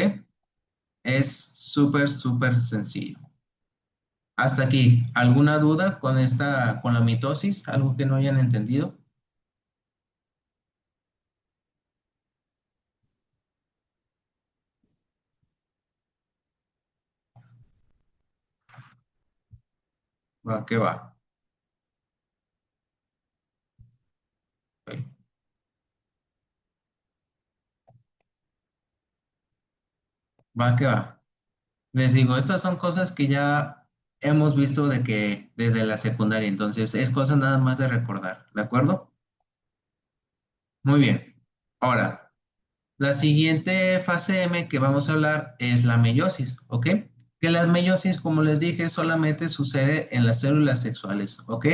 Es súper, súper sencillo. Hasta aquí, ¿alguna duda con la mitosis? ¿Algo que no hayan entendido? Va, que va. Ok. Va, que va. Les digo, estas son cosas que ya hemos visto de que desde la secundaria, entonces es cosa nada más de recordar, ¿de acuerdo? Muy bien. Ahora, la siguiente fase M que vamos a hablar es la meiosis, ¿ok? Que la meiosis, como les dije, solamente sucede en las células sexuales, ¿ok?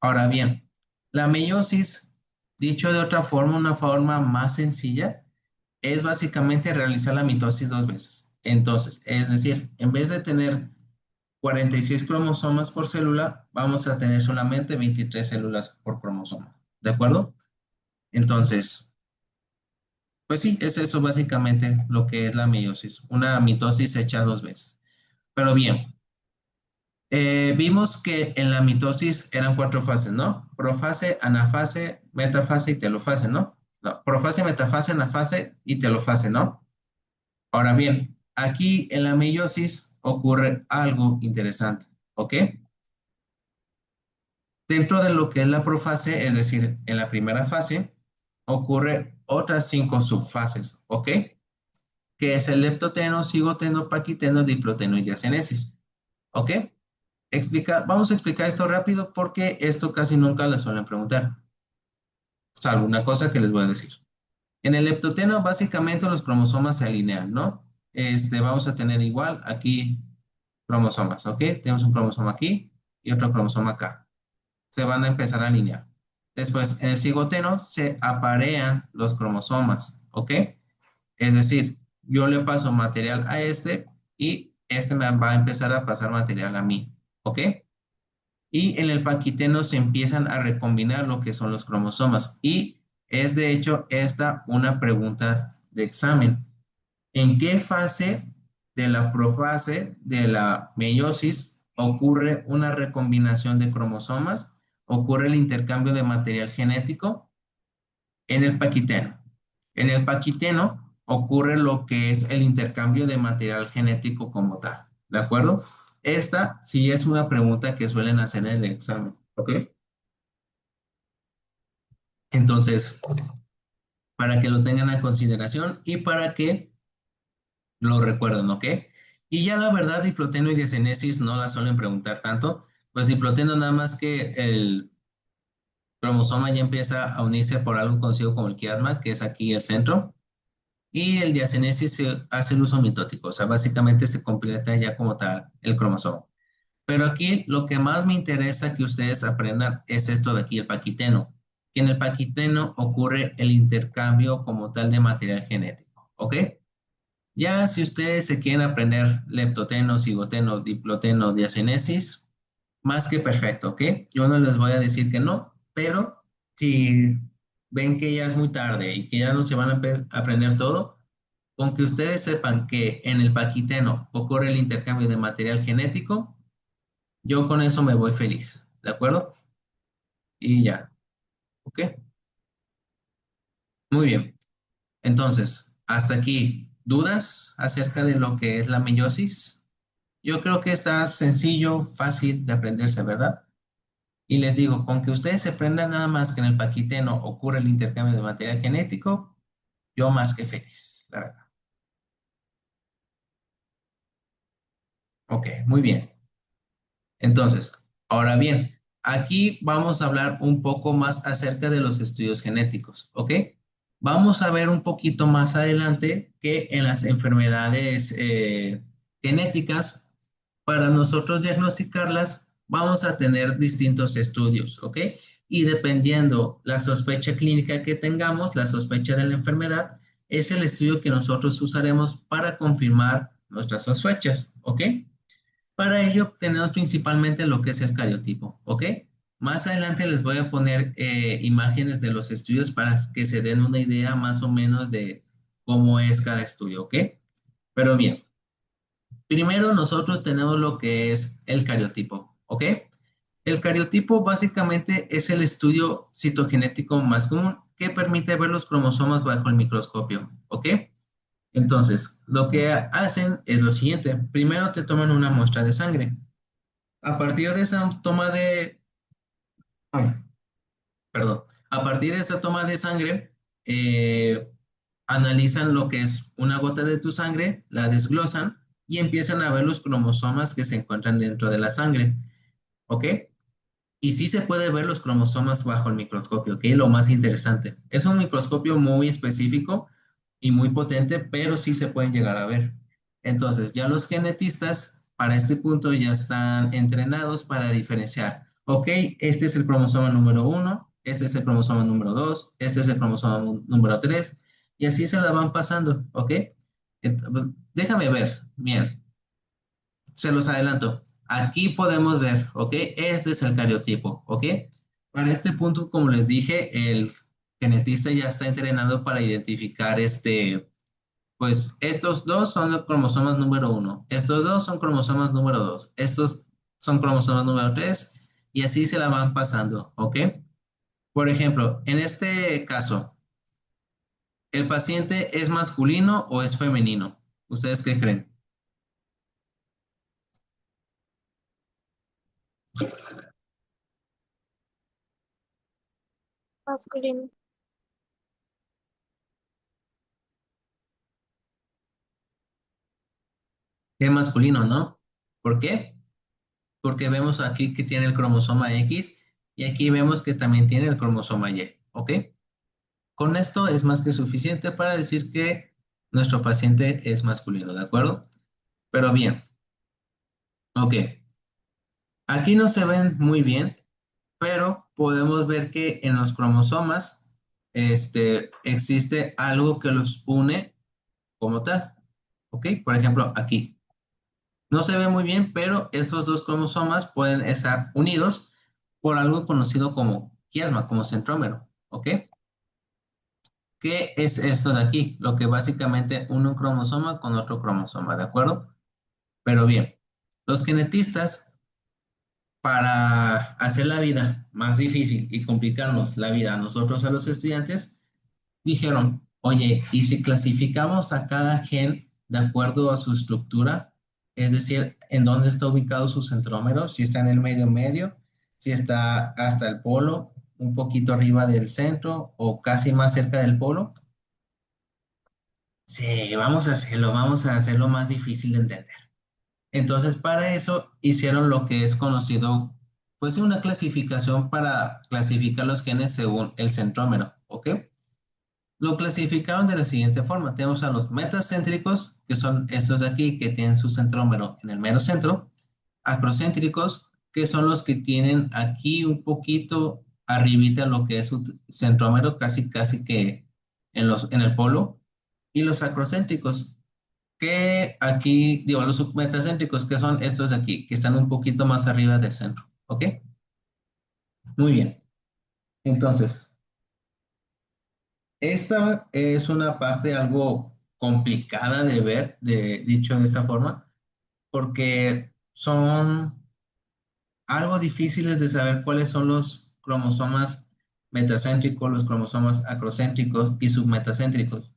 Ahora bien, la meiosis Dicho de otra forma, una forma más sencilla, es básicamente realizar la mitosis 2 veces. Entonces, es decir, en vez de tener 46 cromosomas por célula, vamos a tener solamente 23 células por cromosoma. ¿De acuerdo? Entonces, pues sí, es eso básicamente lo que es la meiosis, una mitosis hecha 2 veces. Pero bien, vimos que en la mitosis eran 4 fases, ¿no? Profase, anafase, metafase y telofase, ¿no? No, profase, metafase, anafase y telofase, ¿no? Ahora bien, aquí en la meiosis ocurre algo interesante, ¿ok? Dentro de lo que es la profase, es decir, en la primera fase, ocurre otras 5 subfases, ¿ok? Que es el leptoteno, cigoteno, paquiteno, diploteno y diacenesis, ¿ok? Vamos a explicar esto rápido porque esto casi nunca le suelen preguntar, salvo una cosa que les voy a decir. En el leptoteno, básicamente los cromosomas se alinean, ¿no? Vamos a tener igual aquí cromosomas, ¿ok? Tenemos un cromosoma aquí y otro cromosoma acá. Se van a empezar a alinear. Después, en el cigoteno se aparean los cromosomas, ¿ok? Es decir, yo le paso material a y este me va a empezar a pasar material a mí, ¿ok? Y en el paquiteno se empiezan a recombinar lo que son los cromosomas. Y es de hecho esta una pregunta de examen. ¿En qué fase de la profase de la meiosis ocurre una recombinación de cromosomas? ¿Ocurre el intercambio de material genético? En el paquiteno. En el paquiteno ocurre lo que es el intercambio de material genético como tal. ¿De acuerdo? Esta sí es una pregunta que suelen hacer en el examen. ¿Ok? Entonces, para que lo tengan a consideración y para que lo recuerden, ¿ok? Y ya la verdad, diploteno y diacenesis no la suelen preguntar tanto, pues diploteno nada más que el cromosoma ya empieza a unirse por algo conocido como el quiasma, que es aquí el centro, y el diacenesis se hace el uso mitótico, o sea, básicamente se completa ya como tal el cromosoma. Pero aquí lo que más me interesa que ustedes aprendan es esto de aquí, el paquiteno, que en el paquiteno ocurre el intercambio como tal de material genético, ¿ok? Ya si ustedes se quieren aprender leptoteno, cigoteno, diploteno, diacenesis, más que perfecto, ¿ok? Yo no les voy a decir que no, pero si ven que ya es muy tarde y que ya no se van a aprender todo, con que ustedes sepan que en el paquiteno ocurre el intercambio de material genético, yo con eso me voy feliz, ¿de acuerdo? Y ya, ¿ok? Muy bien. Entonces, hasta aquí, ¿dudas acerca de lo que es la meiosis? Yo creo que está sencillo, fácil de aprenderse, ¿verdad? Y les digo, con que ustedes se aprendan nada más que en el paquiteno ocurre el intercambio de material genético, yo más que feliz, la verdad. Ok, muy bien. Entonces, ahora bien, aquí vamos a hablar un poco más acerca de los estudios genéticos, ¿ok? Vamos a ver un poquito más adelante que en las enfermedades genéticas, para nosotros diagnosticarlas, vamos a tener distintos estudios, ¿ok? Y dependiendo la sospecha clínica que tengamos, la sospecha de la enfermedad, es el estudio que nosotros usaremos para confirmar nuestras sospechas, ¿ok? Para ello tenemos principalmente lo que es el cariotipo, ¿ok? Más adelante les voy a poner imágenes de los estudios para que se den una idea más o menos de cómo es cada estudio, ¿ok? Pero bien, primero nosotros tenemos lo que es el cariotipo, ¿ok? El cariotipo básicamente es el estudio citogenético más común que permite ver los cromosomas bajo el microscopio, ¿ok? Entonces, lo que hacen es lo siguiente. Primero te toman una muestra de sangre. A partir de esa toma de, ay, perdón, a partir de esa toma de sangre, eh, analizan lo que es una gota de tu sangre, la desglosan y empiezan a ver los cromosomas que se encuentran dentro de la sangre, ¿ok? Y sí se puede ver los cromosomas bajo el microscopio, ¿ok? Lo más interesante. Es un microscopio muy específico y muy potente, pero sí se pueden llegar a ver. Entonces, ya los genetistas para este punto ya están entrenados para diferenciar. Ok, este es el cromosoma número 1, este es el cromosoma número 2, este es el cromosoma número 3, y así se la van pasando, ¿ok? Déjame ver, bien, se los adelanto. Aquí podemos ver, ¿ok? Este es el cariotipo, ¿ok? Para este punto, como les dije, el genetista ya está entrenado para identificar pues estos dos son los cromosomas número 1, estos dos son cromosomas número 2, estos son cromosomas número 3, y así se la van pasando, ¿ok? Por ejemplo, en este caso, ¿el paciente es masculino o es femenino? ¿Ustedes qué creen? Masculino. Es masculino, ¿no? ¿Por qué? Porque vemos aquí que tiene el cromosoma X y aquí vemos que también tiene el cromosoma Y, ¿ok? Con esto es más que suficiente para decir que nuestro paciente es masculino, ¿de acuerdo? Pero bien, ok. Aquí no se ven muy bien, pero podemos ver que en los cromosomas existe algo que los une como tal, ¿ok? Por ejemplo, aquí. No se ve muy bien, pero estos dos cromosomas pueden estar unidos por algo conocido como quiasma, como centrómero, ¿ok? ¿Qué es esto de aquí? Lo que básicamente une un cromosoma con otro cromosoma, ¿de acuerdo? Pero bien, los genetistas, para hacer la vida más difícil y complicarnos la vida a nosotros, a los estudiantes, dijeron, oye, ¿y si clasificamos a cada gen de acuerdo a su estructura? Es decir, en dónde está ubicado su centrómero, si está en el medio medio, si está hasta el polo, un poquito arriba del centro o casi más cerca del polo. Sí, vamos a hacerlo más difícil de entender. Entonces, para eso hicieron lo que es conocido, pues una clasificación para clasificar los genes según el centrómero, ¿ok? Lo clasificaron de la siguiente forma. Tenemos a los metacéntricos, que son estos de aquí, que tienen su centrómero en el mero centro. Acrocéntricos, que son los que tienen aquí un poquito arribita lo que es su centrómero, casi casi que en el polo. Y los acrocéntricos, que aquí, digo, los submetacéntricos, que son estos de aquí, que están un poquito más arriba del centro. ¿Ok? Muy bien. Entonces, esta es una parte algo complicada de ver, dicho de esta forma, porque son algo difíciles de saber cuáles son los cromosomas metacéntricos, los cromosomas acrocéntricos y submetacéntricos.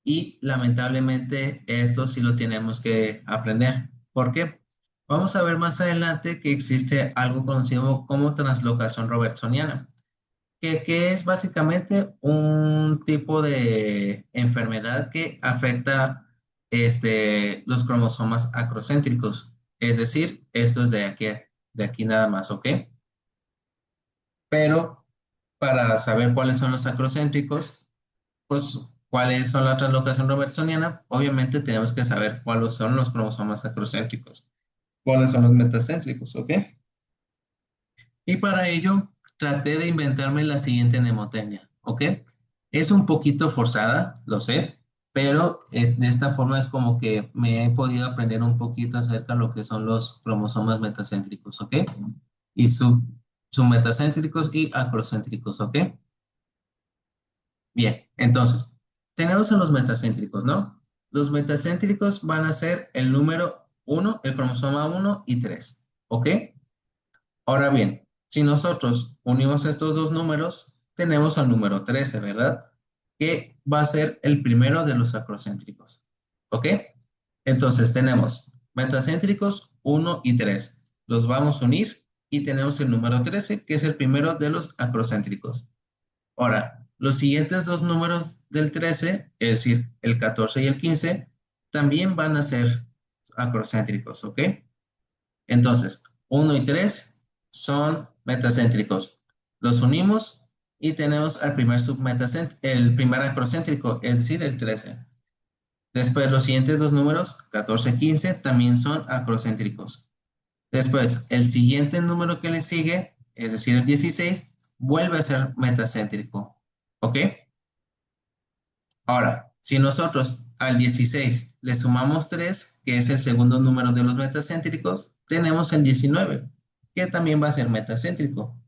Y lamentablemente esto sí lo tenemos que aprender. ¿Por qué? Vamos a ver más adelante que existe algo conocido como translocación robertsoniana, que es básicamente un tipo de enfermedad que afecta los cromosomas acrocéntricos, es decir, estos de aquí nada más, ¿ok? Pero para saber cuáles son los acrocéntricos, pues cuáles son la translocación robertsoniana, obviamente tenemos que saber cuáles son los cromosomas acrocéntricos, cuáles son los metacéntricos, ¿ok? Y para ello traté de inventarme la siguiente mnemotecnia, ¿ok? Es un poquito forzada, lo sé, pero de esta forma es como que me he podido aprender un poquito acerca de lo que son los cromosomas metacéntricos, ¿ok? Y submetacéntricos y acrocéntricos, ¿ok? Bien, entonces, tenemos a los metacéntricos, ¿no? Los metacéntricos van a ser el número 1, el cromosoma 1 y 3, ¿ok? Ahora bien, si nosotros unimos estos dos números, tenemos al número 13, ¿verdad? Que va a ser el primero de los acrocéntricos, ¿ok? Entonces tenemos metacéntricos 1 y 3. Los vamos a unir y tenemos el número 13, que es el primero de los acrocéntricos. Ahora, los siguientes dos números del 13, es decir, el 14 y el 15, también van a ser acrocéntricos, ¿ok? Entonces, 1 y 3 son metacéntricos. Los unimos y tenemos al primer el primer acrocéntrico, es decir, el 13. Después, los siguientes dos números, 14 y 15, también son acrocéntricos. Después, el siguiente número que le sigue, es decir, el 16, vuelve a ser metacéntrico. ¿Ok? Ahora, si nosotros al 16 le sumamos 3, que es el segundo número de los metacéntricos, tenemos el 19, que también va a ser metacéntrico.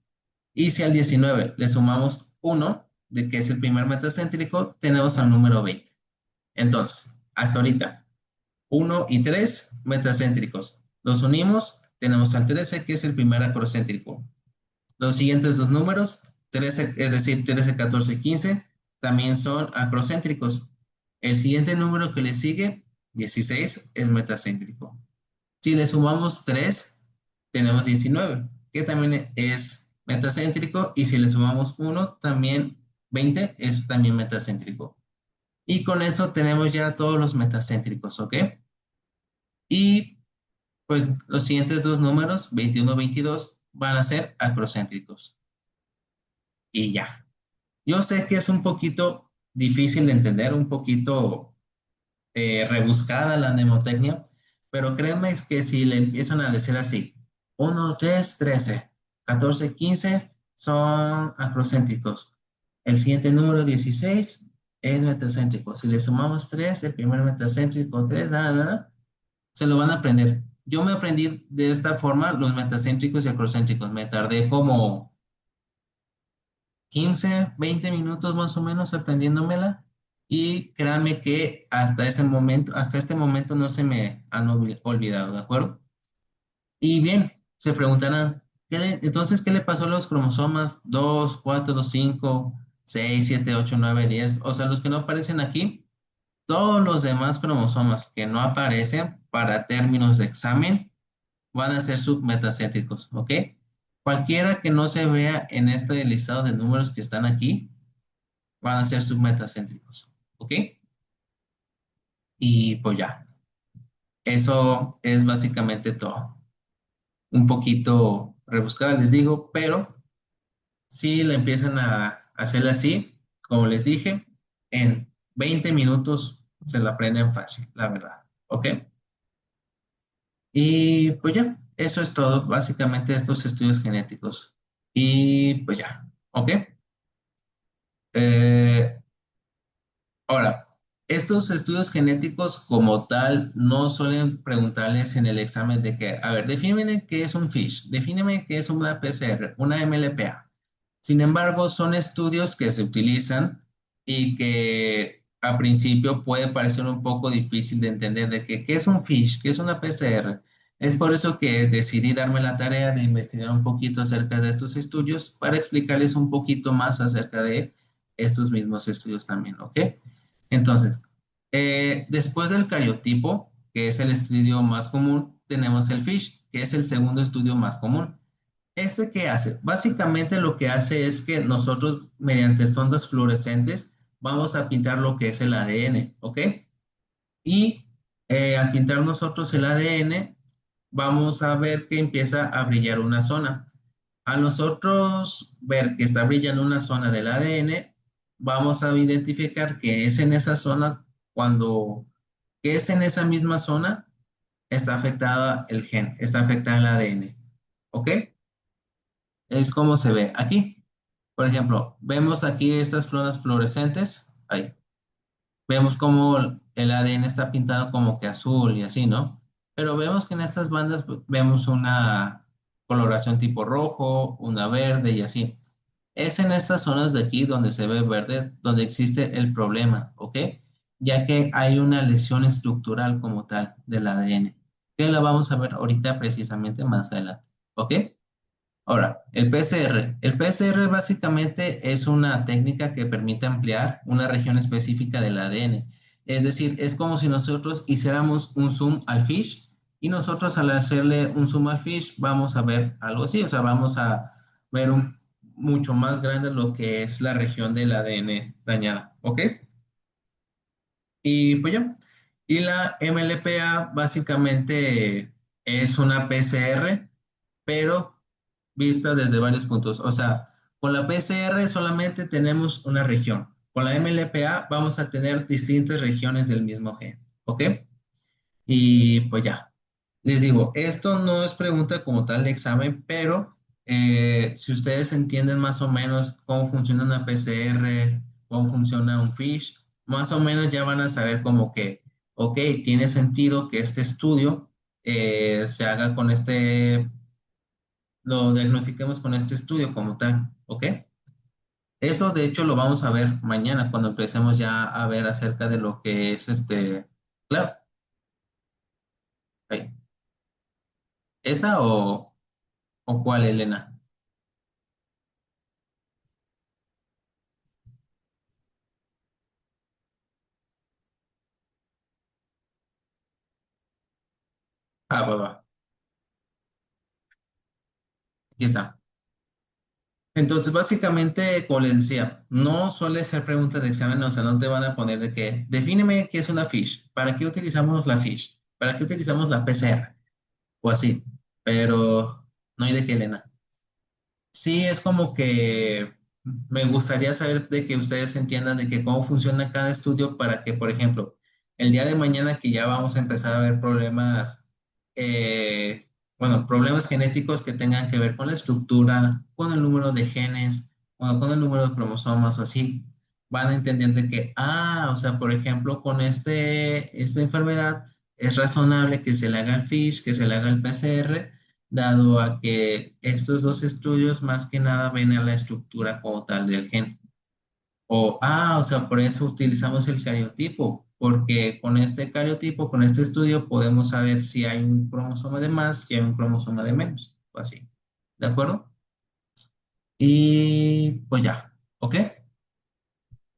Y si al 19 le sumamos 1, de que es el primer metacéntrico, tenemos al número 20. Entonces, hasta ahorita, 1 y 3 metacéntricos. Los unimos, tenemos al 13, que es el primer acrocéntrico. Los siguientes dos números, 13, es decir, 13, 14 y 15, también son acrocéntricos. El siguiente número que le sigue, 16, es metacéntrico. Si le sumamos 3, tenemos 19, que también es metacéntrico. Y si le sumamos 1, también 20, es también metacéntrico. Y con eso tenemos ya todos los metacéntricos, ¿ok? Y pues los siguientes dos números, 21, 22, van a ser acrocéntricos. Y ya. Yo sé que es un poquito difícil de entender, un poquito rebuscada la mnemotecnia, pero créanme es que si le empiezan a decir así, 1, 3, 13, 14, 15 son acrocéntricos. El siguiente número 16 es metacéntrico. Si le sumamos 3, el primer metacéntrico, 3, nada, nada, se lo van a aprender. Yo me aprendí de esta forma los metacéntricos y acrocéntricos. Me tardé como 15, 20 minutos más o menos aprendiéndomela y créanme que hasta ese momento, hasta este momento no se me han olvidado, ¿de acuerdo? Y bien, se preguntarán, entonces, ¿qué le pasó a los cromosomas 2, 4, 5, 6, 7, 8, 9, 10? O sea, los que no aparecen aquí, todos los demás cromosomas que no aparecen para términos de examen van a ser submetacéntricos, ¿ok? Cualquiera que no se vea en este listado de números que están aquí, van a ser submetacéntricos, ¿ok? Y pues ya, eso es básicamente todo. Un poquito rebuscada, les digo, pero si la empiezan a hacer así, como les dije, en 20 minutos se la aprenden fácil, la verdad, ¿ok? Y pues ya, eso es todo, básicamente estos estudios genéticos. Y pues ya, ¿ok? Eh, Ahora, estos estudios genéticos como tal no suelen preguntarles en el examen de que, a ver, defíneme qué es un FISH, defíneme qué es una PCR, una MLPA. Sin embargo, son estudios que se utilizan y que a principio puede parecer un poco difícil de entender de que, qué es un FISH, qué es una PCR. Es por eso que decidí darme la tarea de investigar un poquito acerca de estos estudios para explicarles un poquito más acerca de estos mismos estudios también, ¿ok? Entonces, después del cariotipo, que es el estudio más común, tenemos el FISH, que es el segundo estudio más común. ¿Este qué hace? Básicamente lo que hace es que nosotros, mediante sondas fluorescentes, vamos a pintar lo que es el ADN, ¿ok? Y al pintar nosotros el ADN, vamos a ver que empieza a brillar una zona. A nosotros ver que está brillando una zona del ADN, vamos a identificar que es en esa zona cuando, que es en esa misma zona, está afectada el gen, está afectada el ADN. ¿Ok? Es como se ve aquí. Por ejemplo, vemos aquí estas floras fluorescentes. Ahí. Vemos como el ADN está pintado como que azul y así, ¿no? Pero vemos que en estas bandas vemos una coloración tipo rojo, una verde y así. Es en estas zonas de aquí donde se ve verde, donde existe el problema, ¿ok? Ya que hay una lesión estructural como tal del ADN, que la vamos a ver ahorita precisamente más adelante, ¿ok? Ahora, el PCR. El PCR básicamente es una técnica que permite ampliar una región específica del ADN. Es decir, es como si nosotros hiciéramos un zoom al fish y nosotros al hacerle un zoom al fish vamos a ver algo así, o sea, vamos a ver mucho más grande lo que es la región del ADN dañada, ¿ok? Y pues ya. Y la MLPA básicamente es una PCR, pero vista desde varios puntos. O sea, con la PCR solamente tenemos una región. Con la MLPA vamos a tener distintas regiones del mismo gen. ¿Ok? Y pues ya. Les digo, esto no es pregunta como tal de examen, pero Si ustedes entienden más o menos cómo funciona una PCR, cómo funciona un FISH, más o menos ya van a saber como que, ok, tiene sentido que este estudio se haga con lo diagnostiquemos con este estudio como tal, ¿ok? Eso de hecho lo vamos a ver mañana cuando empecemos ya a ver acerca de lo que es claro, ahí. ¿Esa o cuál, Elena? Ah, va, va, aquí está. Entonces, básicamente, como les decía, no suele ser pregunta de examen, o sea, no te van a poner de que, defíneme qué es una fish, ¿para qué utilizamos la fish? ¿Para qué utilizamos la PCR? O así, pero no hay de qué, Elena. Sí, es como que me gustaría saber de que ustedes entiendan de que cómo funciona cada estudio para que, por ejemplo, el día de mañana que ya vamos a empezar a ver problemas, bueno, problemas genéticos que tengan que ver con la estructura, con el número de genes, o con el número de cromosomas o así, van a entender de que, o sea, por ejemplo, con esta enfermedad es razonable que se le haga el FISH, que se le haga el PCR dado a que estos dos estudios más que nada ven a la estructura como tal del gen. O sea, por eso utilizamos el cariotipo, porque con este cariotipo, con este estudio, podemos saber si hay un cromosoma de más, si hay un cromosoma de menos, o así. ¿De acuerdo? Y pues ya, ¿ok?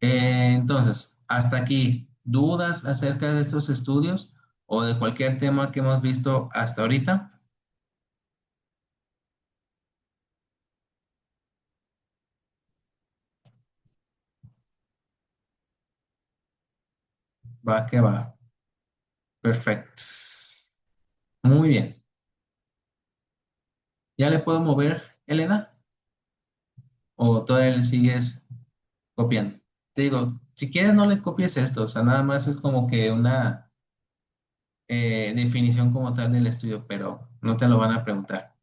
Entonces, hasta aquí, ¿dudas acerca de estos estudios o de cualquier tema que hemos visto hasta ahorita? Va que va. Perfecto. Muy bien. ¿Ya le puedo mover, Elena? ¿O todavía le sigues copiando? Te digo, si quieres no le copies esto, o sea, nada más es como que una definición como tal del estudio, pero no te lo van a preguntar.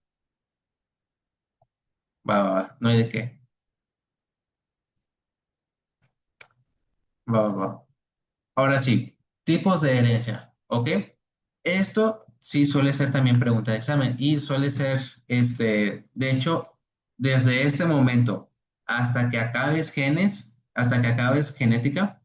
Va, va, va, no hay de qué. Va, va, va. Ahora sí, tipos de herencia, ¿ok? Esto sí suele ser también pregunta de examen y suele ser, de hecho, desde este momento hasta que acabes genes, hasta que acabes genética,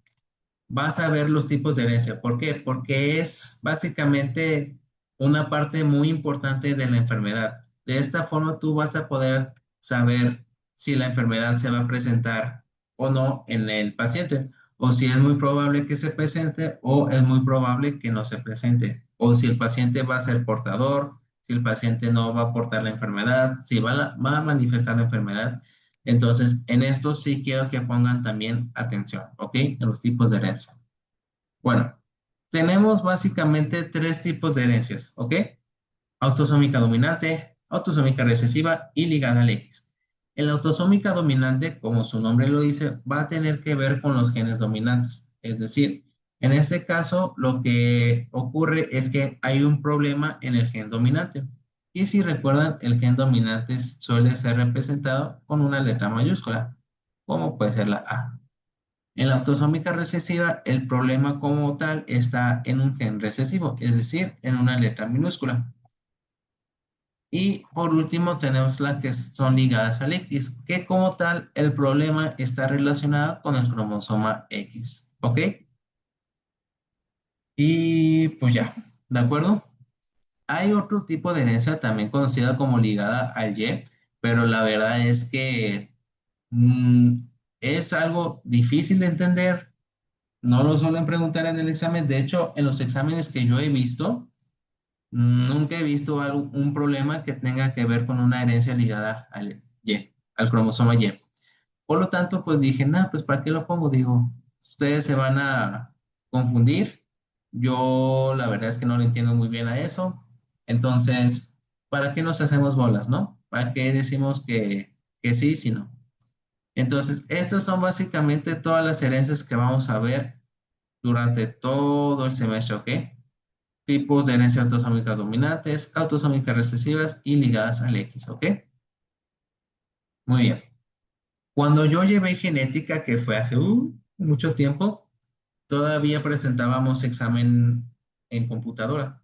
vas a ver los tipos de herencia. ¿Por qué? Porque es básicamente una parte muy importante de la enfermedad. De esta forma tú vas a poder saber si la enfermedad se va a presentar o no en el paciente, o si es muy probable que se presente o es muy probable que no se presente, o si el paciente va a ser portador, si el paciente no va a portar la enfermedad, si va a manifestar la enfermedad. Entonces, en esto sí quiero que pongan también atención, ¿ok? En los tipos de herencia. Bueno, tenemos básicamente tres tipos de herencias, ¿ok? Autosómica dominante, autosómica recesiva y ligada al X. En la autosómica dominante, como su nombre lo dice, va a tener que ver con los genes dominantes. Es decir, en este caso, lo que ocurre es que hay un problema en el gen dominante. Y si recuerdan, el gen dominante suele ser representado con una letra mayúscula, como puede ser la A. En la autosómica recesiva, el problema como tal está en un gen recesivo, es decir, en una letra minúscula. Y por último tenemos las que son ligadas al X, que como tal el problema está relacionado con el cromosoma X. ¿Ok? Y pues ya, ¿de acuerdo? Hay otro tipo de herencia también conocida como ligada al Y, pero la verdad es que mm, es algo difícil de entender. No lo suelen preguntar en el examen. De hecho, en los exámenes que yo he visto, nunca he visto un problema que tenga que ver con una herencia ligada al Y, al cromosoma Y. Por lo tanto, pues dije, nada, pues ¿para qué lo pongo? Digo, ustedes se van a confundir. Yo la verdad es que no le entiendo muy bien a eso. Entonces, ¿para qué nos hacemos bolas, no? ¿Para qué decimos que sí, si no? Entonces, estas son básicamente todas las herencias que vamos a ver durante todo el semestre, ¿ok? Tipos de herencia autosómicas dominantes, autosómicas recesivas y ligadas al X, ¿ok? Muy bien. Cuando yo llevé genética, que fue hace mucho tiempo, todavía presentábamos examen en computadora.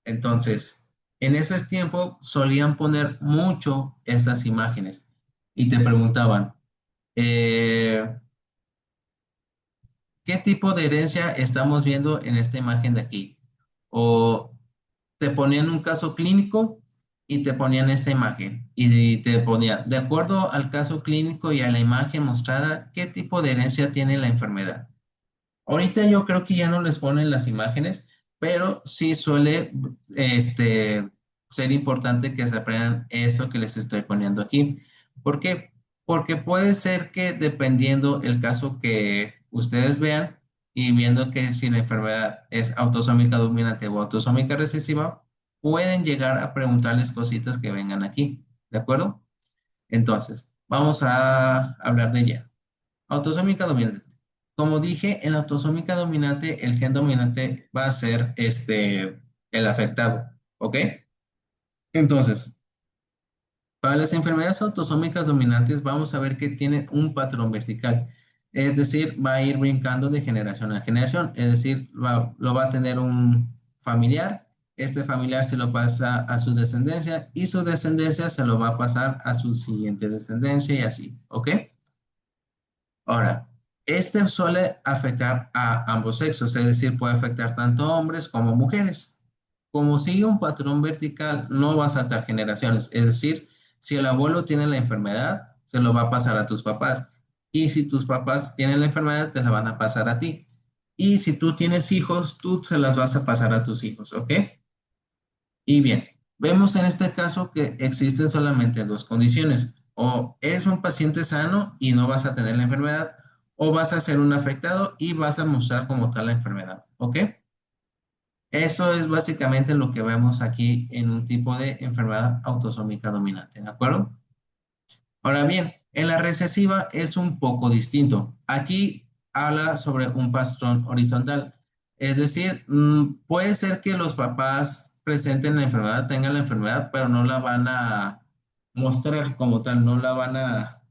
Entonces, en ese tiempo solían poner mucho estas imágenes y te preguntaban, eh, ¿qué tipo de herencia estamos viendo en esta imagen de aquí? O te ponían un caso clínico y te ponían esta imagen y te ponían, de acuerdo al caso clínico y a la imagen mostrada, ¿qué tipo de herencia tiene la enfermedad? Ahorita yo creo que ya no les ponen las imágenes, pero sí suele ser importante que se aprendan eso que les estoy poniendo aquí. ¿Por qué? Porque puede ser que dependiendo el caso que ustedes vean y viendo que si la enfermedad es autosómica dominante o autosómica recesiva, pueden llegar a preguntarles cositas que vengan aquí. ¿De acuerdo? Entonces, vamos a hablar de ella. Autosómica dominante. Como dije, en la autosómica dominante, el gen dominante va a ser el afectado, ¿ok? Entonces, para las enfermedades autosómicas dominantes, vamos a ver que tienen un patrón vertical, es decir, va a ir brincando de generación a generación, es decir, lo va a tener un familiar, este familiar se lo pasa a su descendencia y su descendencia se lo va a pasar a su siguiente descendencia y así, ¿ok? Ahora, este suele afectar a ambos sexos, es decir, puede afectar tanto hombres como mujeres. Como sigue un patrón vertical, no va a saltar generaciones, es decir, si el abuelo tiene la enfermedad, se lo va a pasar a tus papás. Y si tus papás tienen la enfermedad, te la van a pasar a ti. Y si tú tienes hijos, tú se las vas a pasar a tus hijos, ¿ok? Y bien, vemos en este caso que existen solamente dos condiciones. O eres un paciente sano y no vas a tener la enfermedad, o vas a ser un afectado y vas a mostrar como tal la enfermedad. ¿Ok? Eso es básicamente lo que vemos aquí en un tipo de enfermedad autosómica dominante. ¿De acuerdo? Ahora bien, en la recesiva es un poco distinto. Aquí habla sobre un patrón horizontal. Es decir, puede ser que los papás presenten la enfermedad, tengan la enfermedad, pero no la van a mostrar como tal, no la van a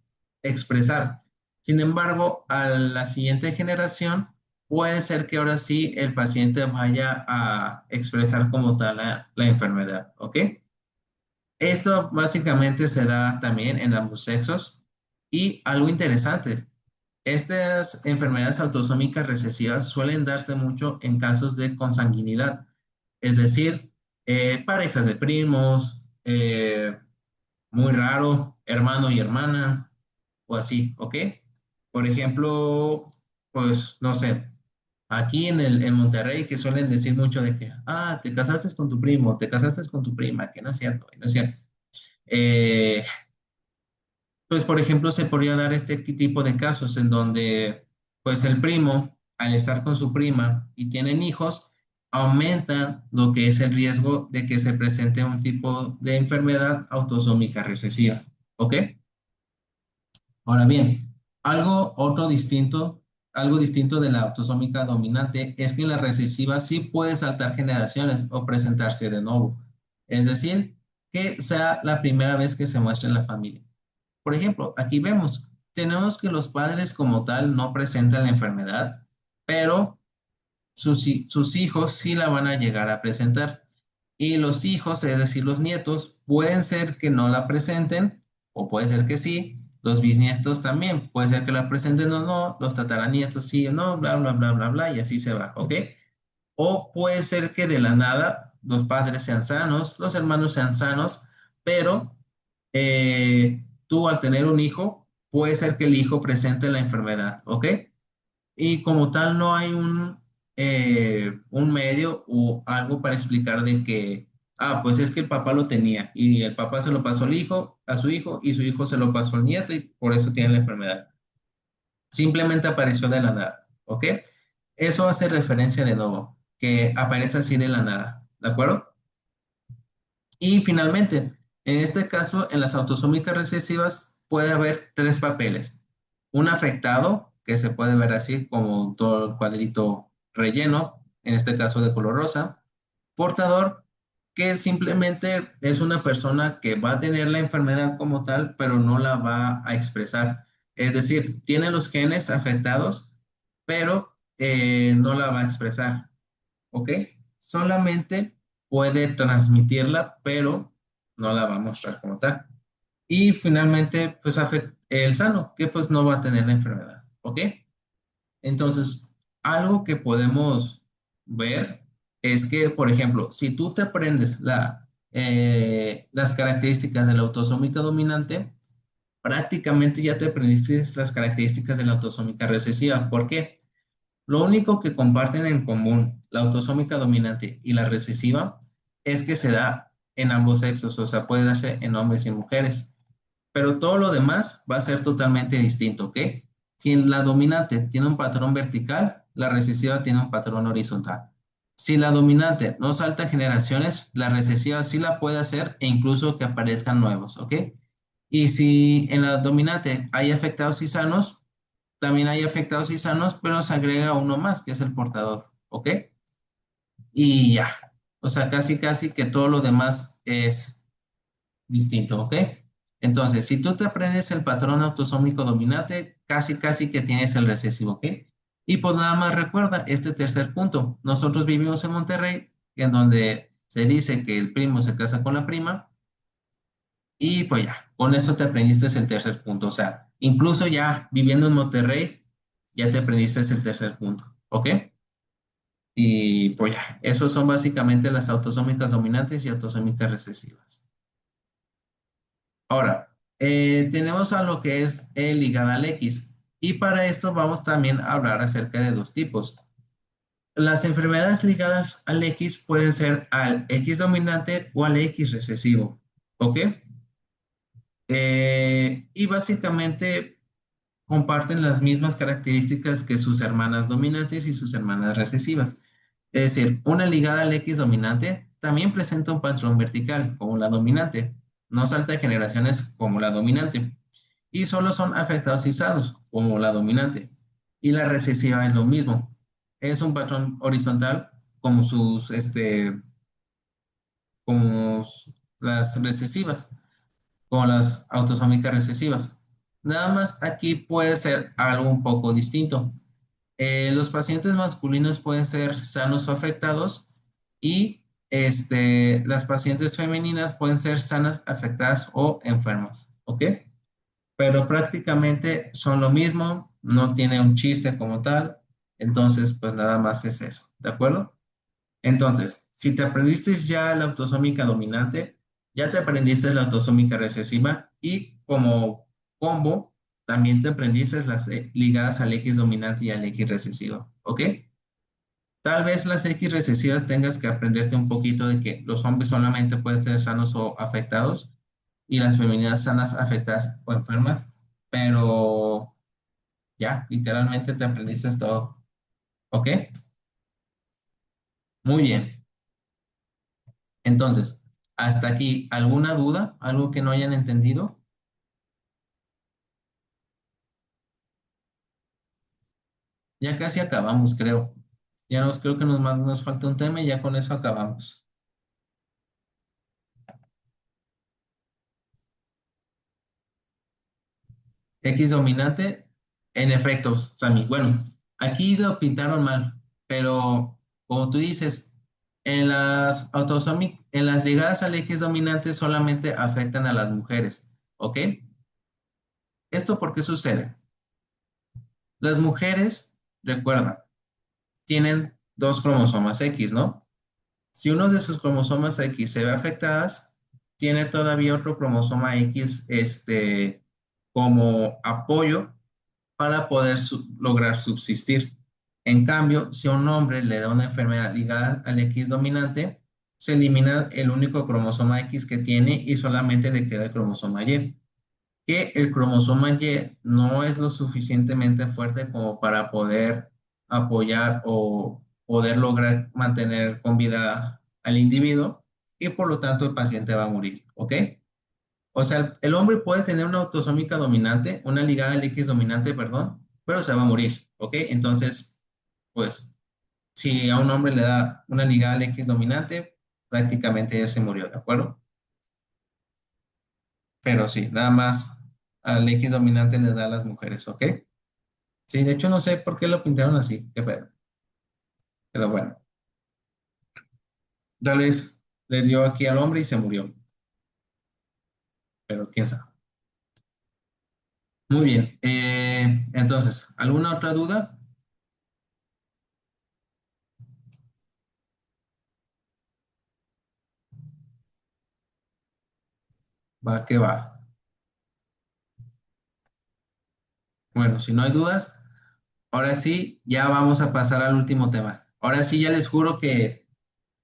expresar. Sin embargo, a la siguiente generación, puede ser que ahora sí el paciente vaya a expresar como tal la enfermedad, ¿ok? Esto básicamente se da también en ambos sexos y algo interesante, estas enfermedades autosómicas recesivas suelen darse mucho en casos de consanguinidad, es decir, parejas de primos, muy raro, hermano y hermana o así, ¿ok? Por ejemplo, pues no sé, aquí en Monterrey que suelen decir mucho de que, te casaste con tu primo, te casaste con tu prima, que no es cierto, no es cierto. Eh, pues, por ejemplo, se podría dar este tipo de casos en donde, pues, el primo, al estar con su prima y tienen hijos, aumenta lo que es el riesgo de que se presente un tipo de enfermedad autosómica recesiva. ¿Ok? Ahora bien, algo distinto de la autosómica dominante es que en la recesiva sí puede saltar generaciones o presentarse de nuevo. Es decir, que sea la primera vez que se muestra en la familia. Por ejemplo, aquí vemos, tenemos que los padres como tal no presentan la enfermedad, pero sus hijos sí la van a llegar a presentar. Y los hijos, es decir, los nietos, pueden ser que no la presenten, o puede ser que sí. Los bisnietos también, puede ser que la presenten o no, los tataranietos sí o no, bla, bla, bla, bla, bla, y así se va, ¿ok? O puede ser que de la nada los padres sean sanos, los hermanos sean sanos, pero tú al tener un hijo, puede ser que el hijo presente la enfermedad, ¿ok? Y como tal no hay un medio o algo para explicar de que, pues es que el papá lo tenía y el papá se lo pasó al hijo, a su hijo y su hijo se lo pasó al nieto y por eso tiene la enfermedad. Simplemente apareció de la nada, ¿ok? Eso hace referencia de nuevo, que aparece así de la nada, ¿de acuerdo? Y finalmente, en este caso, en las autosómicas recesivas puede haber tres papeles. Un afectado, que se puede ver así como todo el cuadrito relleno, en este caso de color rosa. Portador, que simplemente es una persona que va a tener la enfermedad como tal, pero no la va a expresar. Es decir, tiene los genes afectados, pero no la va a expresar, ¿ok? Solamente puede transmitirla, pero no la va a mostrar como tal. Y finalmente, pues el sano, que pues no va a tener la enfermedad, ¿ok? Entonces, algo que podemos ver es que, por ejemplo, si tú te aprendes las características de la autosómica dominante, prácticamente ya te aprendiste las características de la autosómica recesiva. ¿Por qué? Lo único que comparten en común la autosómica dominante y la recesiva es que se da en ambos sexos, o sea, puede darse en hombres y en mujeres, pero todo lo demás va a ser totalmente distinto, ¿ok? Si la dominante tiene un patrón vertical, la recesiva tiene un patrón horizontal. Si la dominante no salta generaciones, la recesiva sí la puede hacer e incluso que aparezcan nuevos, ¿ok? Y si en la dominante hay afectados y sanos, también hay afectados y sanos, pero se agrega uno más, que es el portador, ¿ok? Y ya, o sea, casi casi que todo lo demás es distinto, ¿ok? Entonces, si tú te aprendes el patrón autosómico dominante, casi casi que tienes el recesivo, ¿ok? Y pues nada más recuerda este tercer punto. Nosotros vivimos en Monterrey, en donde se dice que el primo se casa con la prima, y pues ya, con eso te aprendiste el tercer punto. O sea, incluso ya viviendo en Monterrey, ya te aprendiste el tercer punto, ¿ok? Y pues ya, esos son básicamente las autosómicas dominantes y autosómicas recesivas. Ahora, tenemos a lo que es ligada al X. Y para esto vamos también a hablar acerca de dos tipos. Las enfermedades ligadas al X pueden ser al X dominante o al X recesivo, ¿ok? Y básicamente comparten las mismas características que sus hermanas dominantes y sus hermanas recesivas. Es decir, una ligada al X dominante también presenta un patrón vertical, como la dominante. No salta de generaciones como la dominante. Y solo son afectados y sanos, como la dominante. Y la recesiva es lo mismo. Es un patrón horizontal como como las recesivas, como las autosómicas recesivas. Nada más aquí puede ser algo un poco distinto. Los pacientes masculinos pueden ser sanos o afectados y las pacientes femeninas pueden ser sanas, afectadas o enfermas, ¿ok? Pero prácticamente son lo mismo, no tiene un chiste como tal, entonces pues nada más es eso, ¿de acuerdo? Entonces, si te aprendiste ya la autosómica dominante, ya te aprendiste la autosómica recesiva y como combo, también te aprendiste las ligadas al X dominante y al X recesivo, ¿ok? Tal vez las X recesivas tengas que aprenderte un poquito de que los hombres solamente pueden ser sanos o afectados y las femeninas sanas, afectadas o enfermas, pero ya, literalmente te aprendiste todo, ¿ok? Muy bien. Entonces, hasta aquí, ¿alguna duda? ¿Algo que no hayan entendido? Ya casi acabamos, creo. Creo que nos falta un tema y ya con eso acabamos. X dominante, en efecto, Sammy. Bueno, aquí lo pintaron mal, pero como tú dices, en las ligadas al X dominante solamente afectan a las mujeres, ¿ok? ¿Esto por qué sucede? Las mujeres, recuerda, tienen dos cromosomas X, ¿no? Si uno de sus cromosomas X se ve afectadas, tiene todavía otro cromosoma X como apoyo para poder lograr subsistir. En cambio, si a un hombre le da una enfermedad ligada al X dominante, se elimina el único cromosoma X que tiene y solamente le queda el cromosoma Y. Que el cromosoma Y no es lo suficientemente fuerte como para poder apoyar o poder lograr mantener con vida al individuo y por lo tanto el paciente va a morir, ¿ok? O sea, el hombre puede tener una autosómica dominante, una ligada al X dominante, perdón, pero se va a morir, ¿ok? Entonces, pues, si a un hombre le da una ligada al X dominante, prácticamente ya se murió, ¿de acuerdo? Pero sí, nada más al X dominante le da a las mujeres, ¿ok? Sí, de hecho no sé por qué lo pintaron así, qué pedo. Pero bueno, tal vez le dio aquí al hombre y se murió, pero quién sabe. Muy bien, entonces, ¿alguna otra duda? Va que va. Bueno, si no hay dudas, ahora sí, ya vamos a pasar al último tema. Ahora sí, ya les juro que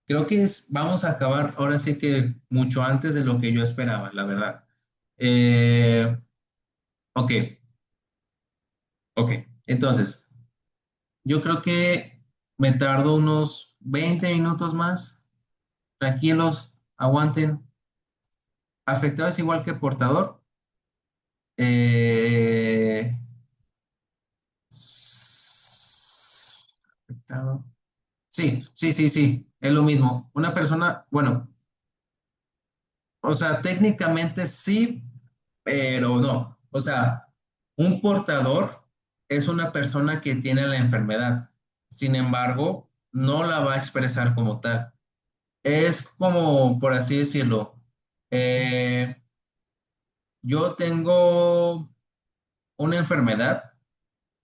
creo que vamos a acabar ahora sí que mucho antes de lo que yo esperaba, la verdad. Eh, ok, ok. Entonces, yo creo que me tardo unos 20 minutos más. Tranquilos, aguanten. Afectado es igual que portador. Eh, afectado. Sí, sí, sí, sí, es lo mismo. Una persona, bueno, o sea, técnicamente sí, pero no. O sea, un portador es una persona que tiene la enfermedad. Sin embargo, no la va a expresar como tal. Es como, por así decirlo, eh, yo tengo una enfermedad,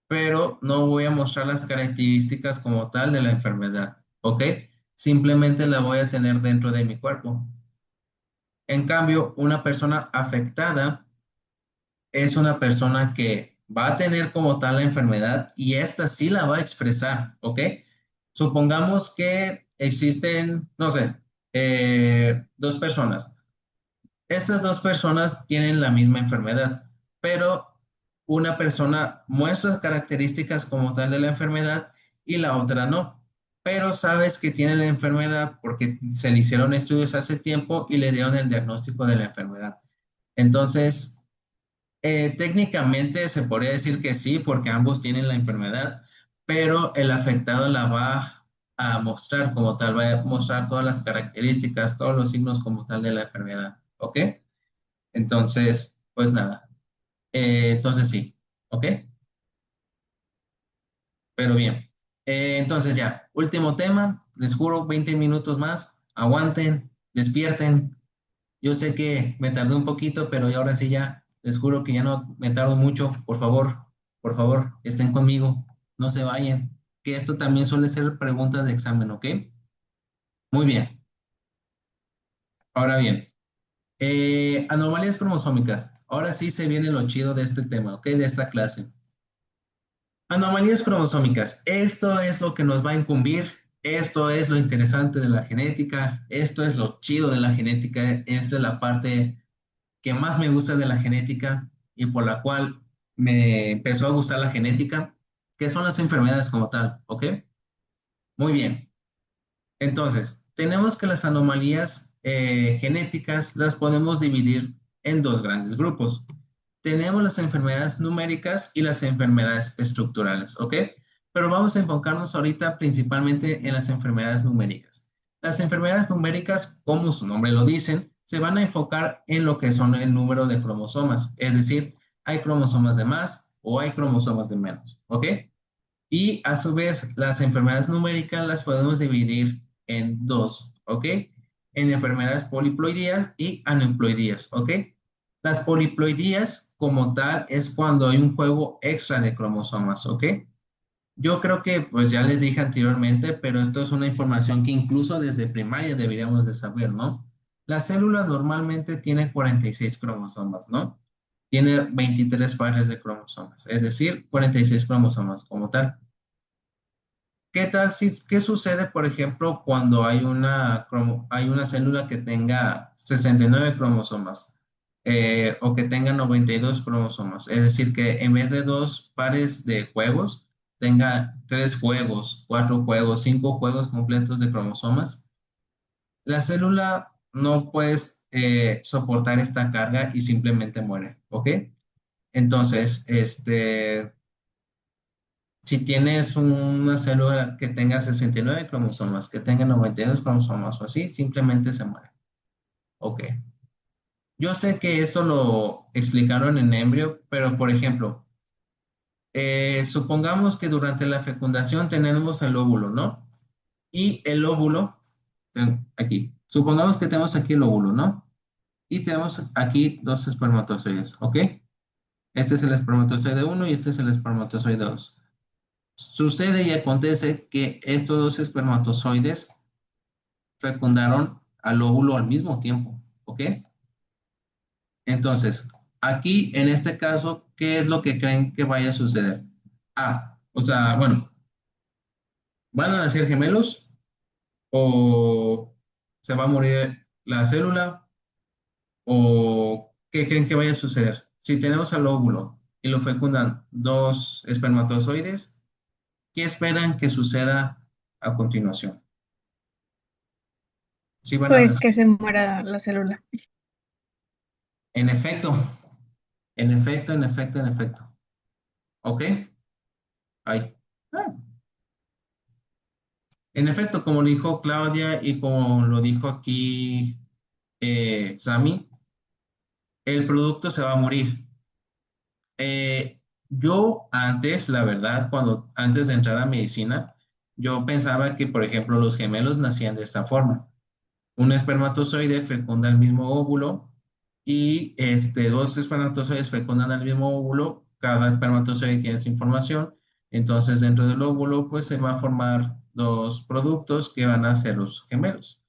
pero no voy a mostrar las características como tal de la enfermedad, ¿ok? Simplemente la voy a tener dentro de mi cuerpo. En cambio, una persona afectada es una persona que va a tener como tal la enfermedad y esta sí la va a expresar, ¿ok? Supongamos que existen, no sé, dos personas. Estas dos personas tienen la misma enfermedad, pero una persona muestra características como tal de la enfermedad y la otra no. Pero sabes que tiene la enfermedad porque se le hicieron estudios hace tiempo y le dieron el diagnóstico de la enfermedad. Entonces, técnicamente se podría decir que sí, porque ambos tienen la enfermedad, pero el afectado la va a mostrar como tal, va a mostrar todas las características, todos los signos como tal de la enfermedad, ¿ok? Entonces, pues nada. Entonces sí, ¿ok? Pero bien. Entonces ya, último tema, les juro 20 minutos más, aguanten, despierten. Yo sé que me tardé un poquito, pero ahora sí ya, les juro que ya no me tardo mucho. Por favor, estén conmigo, no se vayan, que esto también suele ser preguntas de examen, ¿ok? Muy bien. Ahora bien, anomalías cromosómicas. Ahora sí se viene lo chido de este tema, ¿ok? De esta clase. Anomalías cromosómicas. Esto es lo que nos va a incumbir. Esto es lo interesante de la genética. Esto es lo chido de la genética. Esta es la parte que más me gusta de la genética y por la cual me empezó a gustar la genética, que son las enfermedades como tal, ¿ok? Muy bien. Entonces, tenemos que las anomalías genéticas las podemos dividir en dos grandes grupos. Tenemos las enfermedades numéricas y las enfermedades estructurales, ¿ok? Pero vamos a enfocarnos ahorita principalmente en las enfermedades numéricas. Las enfermedades numéricas, como su nombre lo dicen, se van a enfocar en lo que son el número de cromosomas, es decir, hay cromosomas de más o hay cromosomas de menos, ¿ok? Y a su vez, las enfermedades numéricas las podemos dividir en dos, ¿ok? En enfermedades poliploidías y aneuploidías, ¿ok? Las poliploidías como tal es cuando hay un juego extra de cromosomas, ¿ok? Yo creo que pues ya les dije anteriormente, pero esto es una información que incluso desde primaria deberíamos de saber, ¿no? Las células normalmente tienen 46 cromosomas, ¿no? Tiene 23 pares de cromosomas, es decir, 46 cromosomas como tal. ¿Qué tal si, qué sucede, por ejemplo, cuando hay una célula que tenga 69 cromosomas o que tenga 92 cromosomas? Es decir, que en vez de dos pares de juegos, tenga tres juegos, cuatro juegos, cinco juegos completos de cromosomas. La célula no puede soportar esta carga y simplemente muere, ¿ok? Entonces, si tienes una célula que tenga 69 cromosomas, que tenga 92 cromosomas o así, simplemente se muere. Ok. Yo sé que esto lo explicaron en embrio, pero por ejemplo, supongamos que durante la fecundación tenemos el óvulo, ¿no? Y el óvulo, aquí, supongamos que tenemos aquí el óvulo, ¿no? Y tenemos aquí dos espermatozoides, ¿ok? Este es el espermatozoide uno y este es el espermatozoide 2. Sucede y acontece que estos dos espermatozoides fecundaron al óvulo al mismo tiempo, ¿ok? Entonces, aquí en este caso, ¿qué es lo que creen que vaya a suceder? O sea, bueno, ¿van a nacer gemelos o se va a morir la célula o qué creen que vaya a suceder? Si tenemos al óvulo y lo fecundan dos espermatozoides, ¿qué esperan que suceda a continuación? Si van a Pues nacer. que se muera la célula. En efecto, en efecto, en efecto, en efecto. ¿Ok? Ahí. Ah. En efecto, como lo dijo Claudia y como lo dijo aquí Sami, el producto se va a morir. Yo antes, la verdad, antes de entrar a medicina, yo pensaba que, por ejemplo, los gemelos nacían de esta forma. Un espermatozoide fecunda el mismo óvulo y dos espermatozoides fecundan el mismo óvulo. Cada espermatozoide tiene esta información. Entonces, dentro del óvulo, pues se va a formar dos productos que van a ser los gemelos.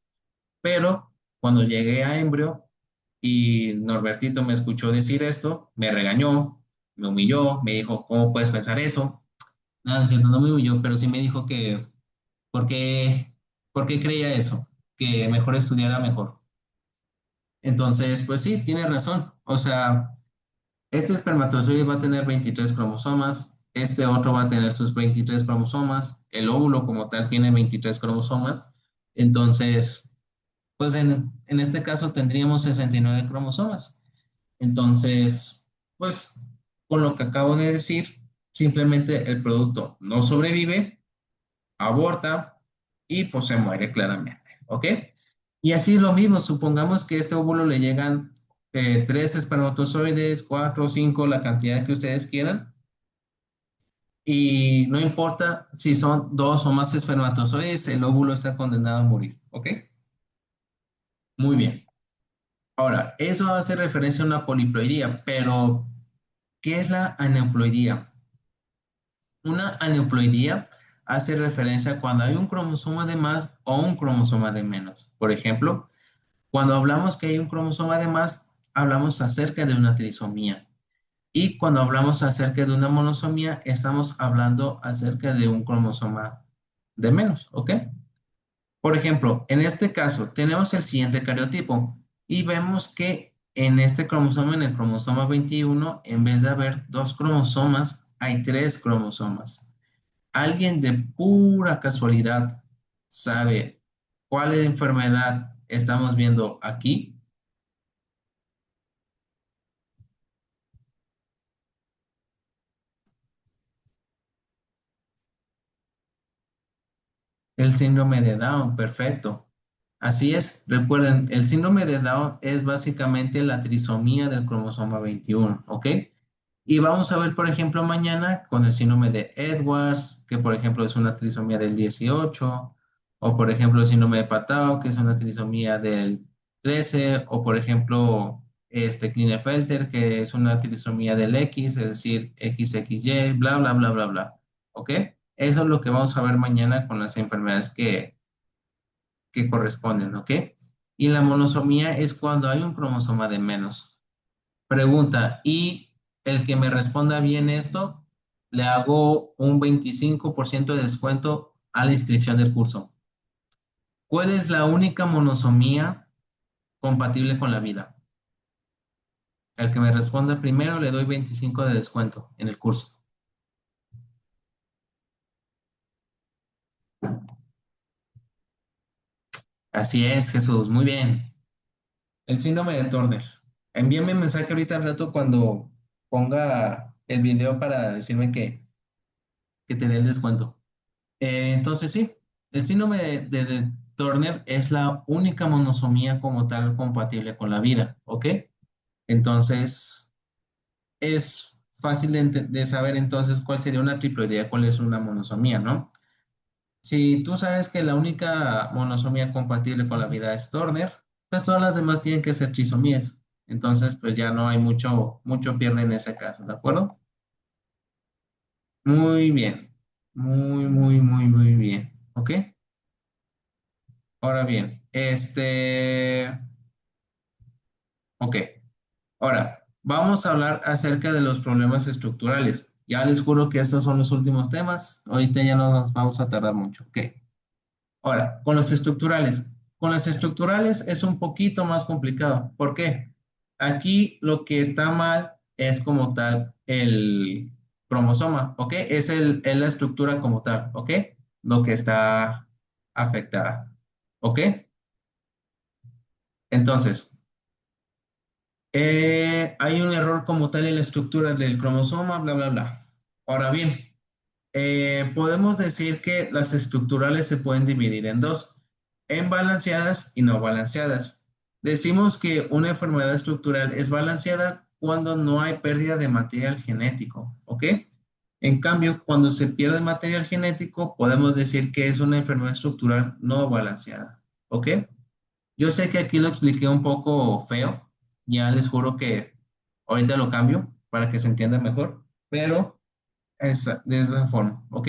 Pero cuando llegué a embrio y Norbertito me escuchó decir esto, me regañó, me humilló, me dijo, ¿cómo puedes pensar eso? Nada, es cierto, no me humilló, pero sí me dijo que, ¿por qué, por qué creía eso? Que mejor estudiara mejor. Entonces, pues sí, tiene razón. O sea, este espermatozoide va a tener 23 cromosomas, este otro va a tener sus 23 cromosomas, el óvulo como tal tiene 23 cromosomas. Entonces, pues en este caso tendríamos 69 cromosomas. Entonces, pues con lo que acabo de decir, simplemente el producto no sobrevive, aborta y pues se muere claramente, ¿ok? Y así es lo mismo, supongamos que a este óvulo le llegan tres espermatozoides, cuatro, cinco, la cantidad que ustedes quieran, y no importa si son dos o más espermatozoides, el óvulo está condenado a morir, ¿ok? Muy bien. Ahora, eso hace referencia a una poliploidía, pero ¿qué es la aneuploidía? Una aneuploidía hace referencia a cuando hay un cromosoma de más o un cromosoma de menos. Por ejemplo, cuando hablamos que hay un cromosoma de más, hablamos acerca de una trisomía. Y cuando hablamos acerca de una monosomía, estamos hablando acerca de un cromosoma de menos, ¿ok? Por ejemplo, en este caso tenemos el siguiente cariotipo y vemos que en este cromosoma, en el cromosoma 21, en vez de haber dos cromosomas, hay tres cromosomas. ¿Alguien de pura casualidad sabe cuál enfermedad estamos viendo aquí? El síndrome de Down, perfecto. Así es, recuerden, el síndrome de Down es básicamente la trisomía del cromosoma 21, ¿ok? Y vamos a ver, por ejemplo, mañana con el síndrome de Edwards, que por ejemplo es una trisomía del 18, o por ejemplo el síndrome de Patau, que es una trisomía del 13, o por ejemplo Klinefelter, que es una trisomía del X, es decir, XXY, bla, bla, bla, bla, bla, ¿ok? Eso es lo que vamos a ver mañana con las enfermedades que corresponden, ¿ok? Y la monosomía es cuando hay un cromosoma de menos. Pregunta, y el que me responda bien esto, le hago un 25% de descuento a la inscripción del curso. ¿Cuál es la única monosomía compatible con la vida? El que me responda primero le doy 25 de descuento en el curso. Así es, Jesús, muy bien. El síndrome de Turner. Envíame un mensaje ahorita al rato cuando ponga el video para decirme que te dé el descuento. Entonces sí, el síndrome de Turner es la única monosomía como tal compatible con la vida, ¿ok? Entonces es fácil de saber entonces cuál sería una triploidea, cuál es una monosomía, ¿no? Si tú sabes que la única monosomía compatible con la vida es Turner, pues todas las demás tienen que ser trisomías. Entonces, pues ya no hay mucho pierde en ese caso, ¿de acuerdo? Muy bien. Muy bien. ¿Ok? Ahora bien, ok. Ahora, vamos a hablar acerca de los problemas estructurales. Ya les juro que estos son los últimos temas. Ahorita ya no nos vamos a tardar mucho. Ok. Ahora, con los estructurales. Con las estructurales es un poquito más complicado. ¿Por qué? Aquí lo que está mal es como tal el cromosoma, ¿ok? Es la estructura como tal, ¿ok? Lo que está afectada, ¿ok? Entonces, hay un error como tal en la estructura del cromosoma, bla, bla, bla. Ahora bien, podemos decir que las estructurales se pueden dividir en dos, en balanceadas y no balanceadas. Decimos que una enfermedad estructural es balanceada cuando no hay pérdida de material genético, ¿ok? En cambio, cuando se pierde material genético, podemos decir que es una enfermedad estructural no balanceada, ¿ok? Yo sé que aquí lo expliqué un poco feo, ya les juro que ahorita lo cambio para que se entienda mejor, pero de esa forma, ¿ok?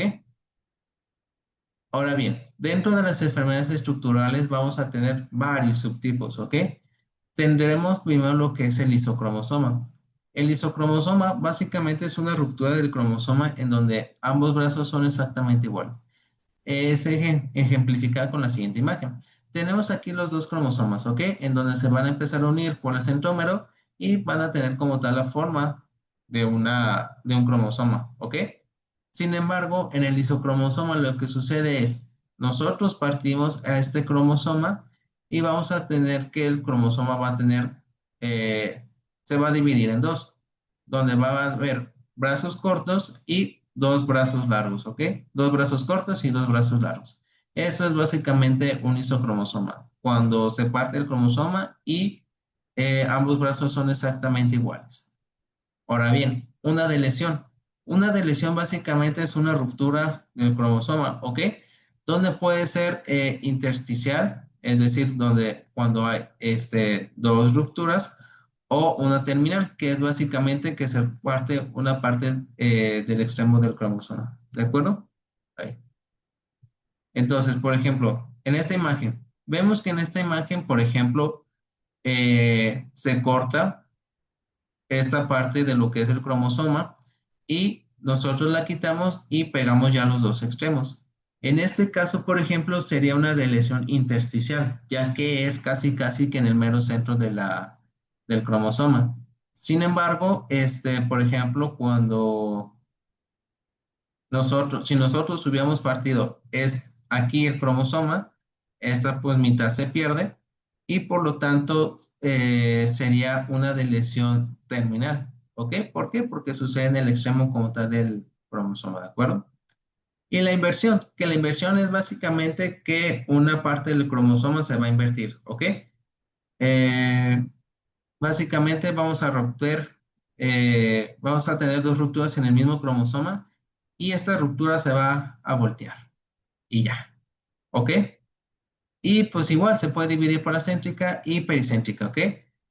Ahora bien, dentro de las enfermedades estructurales vamos a tener varios subtipos, ¿ok? Tendremos primero lo que es el isocromosoma. El isocromosoma básicamente es una ruptura del cromosoma en donde ambos brazos son exactamente iguales. Es ejemplificado con la siguiente imagen. Tenemos aquí los dos cromosomas, ¿ok? En donde se van a empezar a unir por el centrómero y van a tener como tal la forma de un cromosoma, ¿ok? Sin embargo, en el isocromosoma lo que sucede es, nosotros partimos a este cromosoma y vamos a tener que el cromosoma va a tener, se va a dividir en dos, donde va a haber brazos cortos y dos brazos largos, ¿ok? Dos brazos cortos y dos brazos largos. Eso es básicamente un isocromosoma, cuando se parte el cromosoma y ambos brazos son exactamente iguales. Ahora bien, una deleción. Una deleción básicamente es una ruptura del cromosoma, ¿ok? Donde puede ser intersticial, es decir, donde cuando hay dos rupturas, o una terminal, que es básicamente que se parte una parte del extremo del cromosoma, ¿de acuerdo? Ahí. Entonces, por ejemplo, en esta imagen, vemos que en esta imagen, por ejemplo, se corta esta parte de lo que es el cromosoma y nosotros la quitamos y pegamos ya los dos extremos. En este caso, por ejemplo, sería una deleción intersticial, ya que es casi que en el mero centro del cromosoma. Sin embargo, por ejemplo, si nosotros hubiéramos partido es aquí el cromosoma, esta pues mitad se pierde y por lo tanto sería una deleción terminal. ¿Ok? ¿Por qué? Porque sucede en el extremo como tal del cromosoma, ¿de acuerdo? Y la inversión, que la inversión es básicamente que una parte del cromosoma se va a invertir, ¿ok? Eh, Básicamente vamos a romper, vamos a tener dos rupturas en el mismo cromosoma y esta ruptura se va a voltear y ya, ¿ok? Y pues igual se puede dividir paracéntrica y pericéntrica, ¿ok?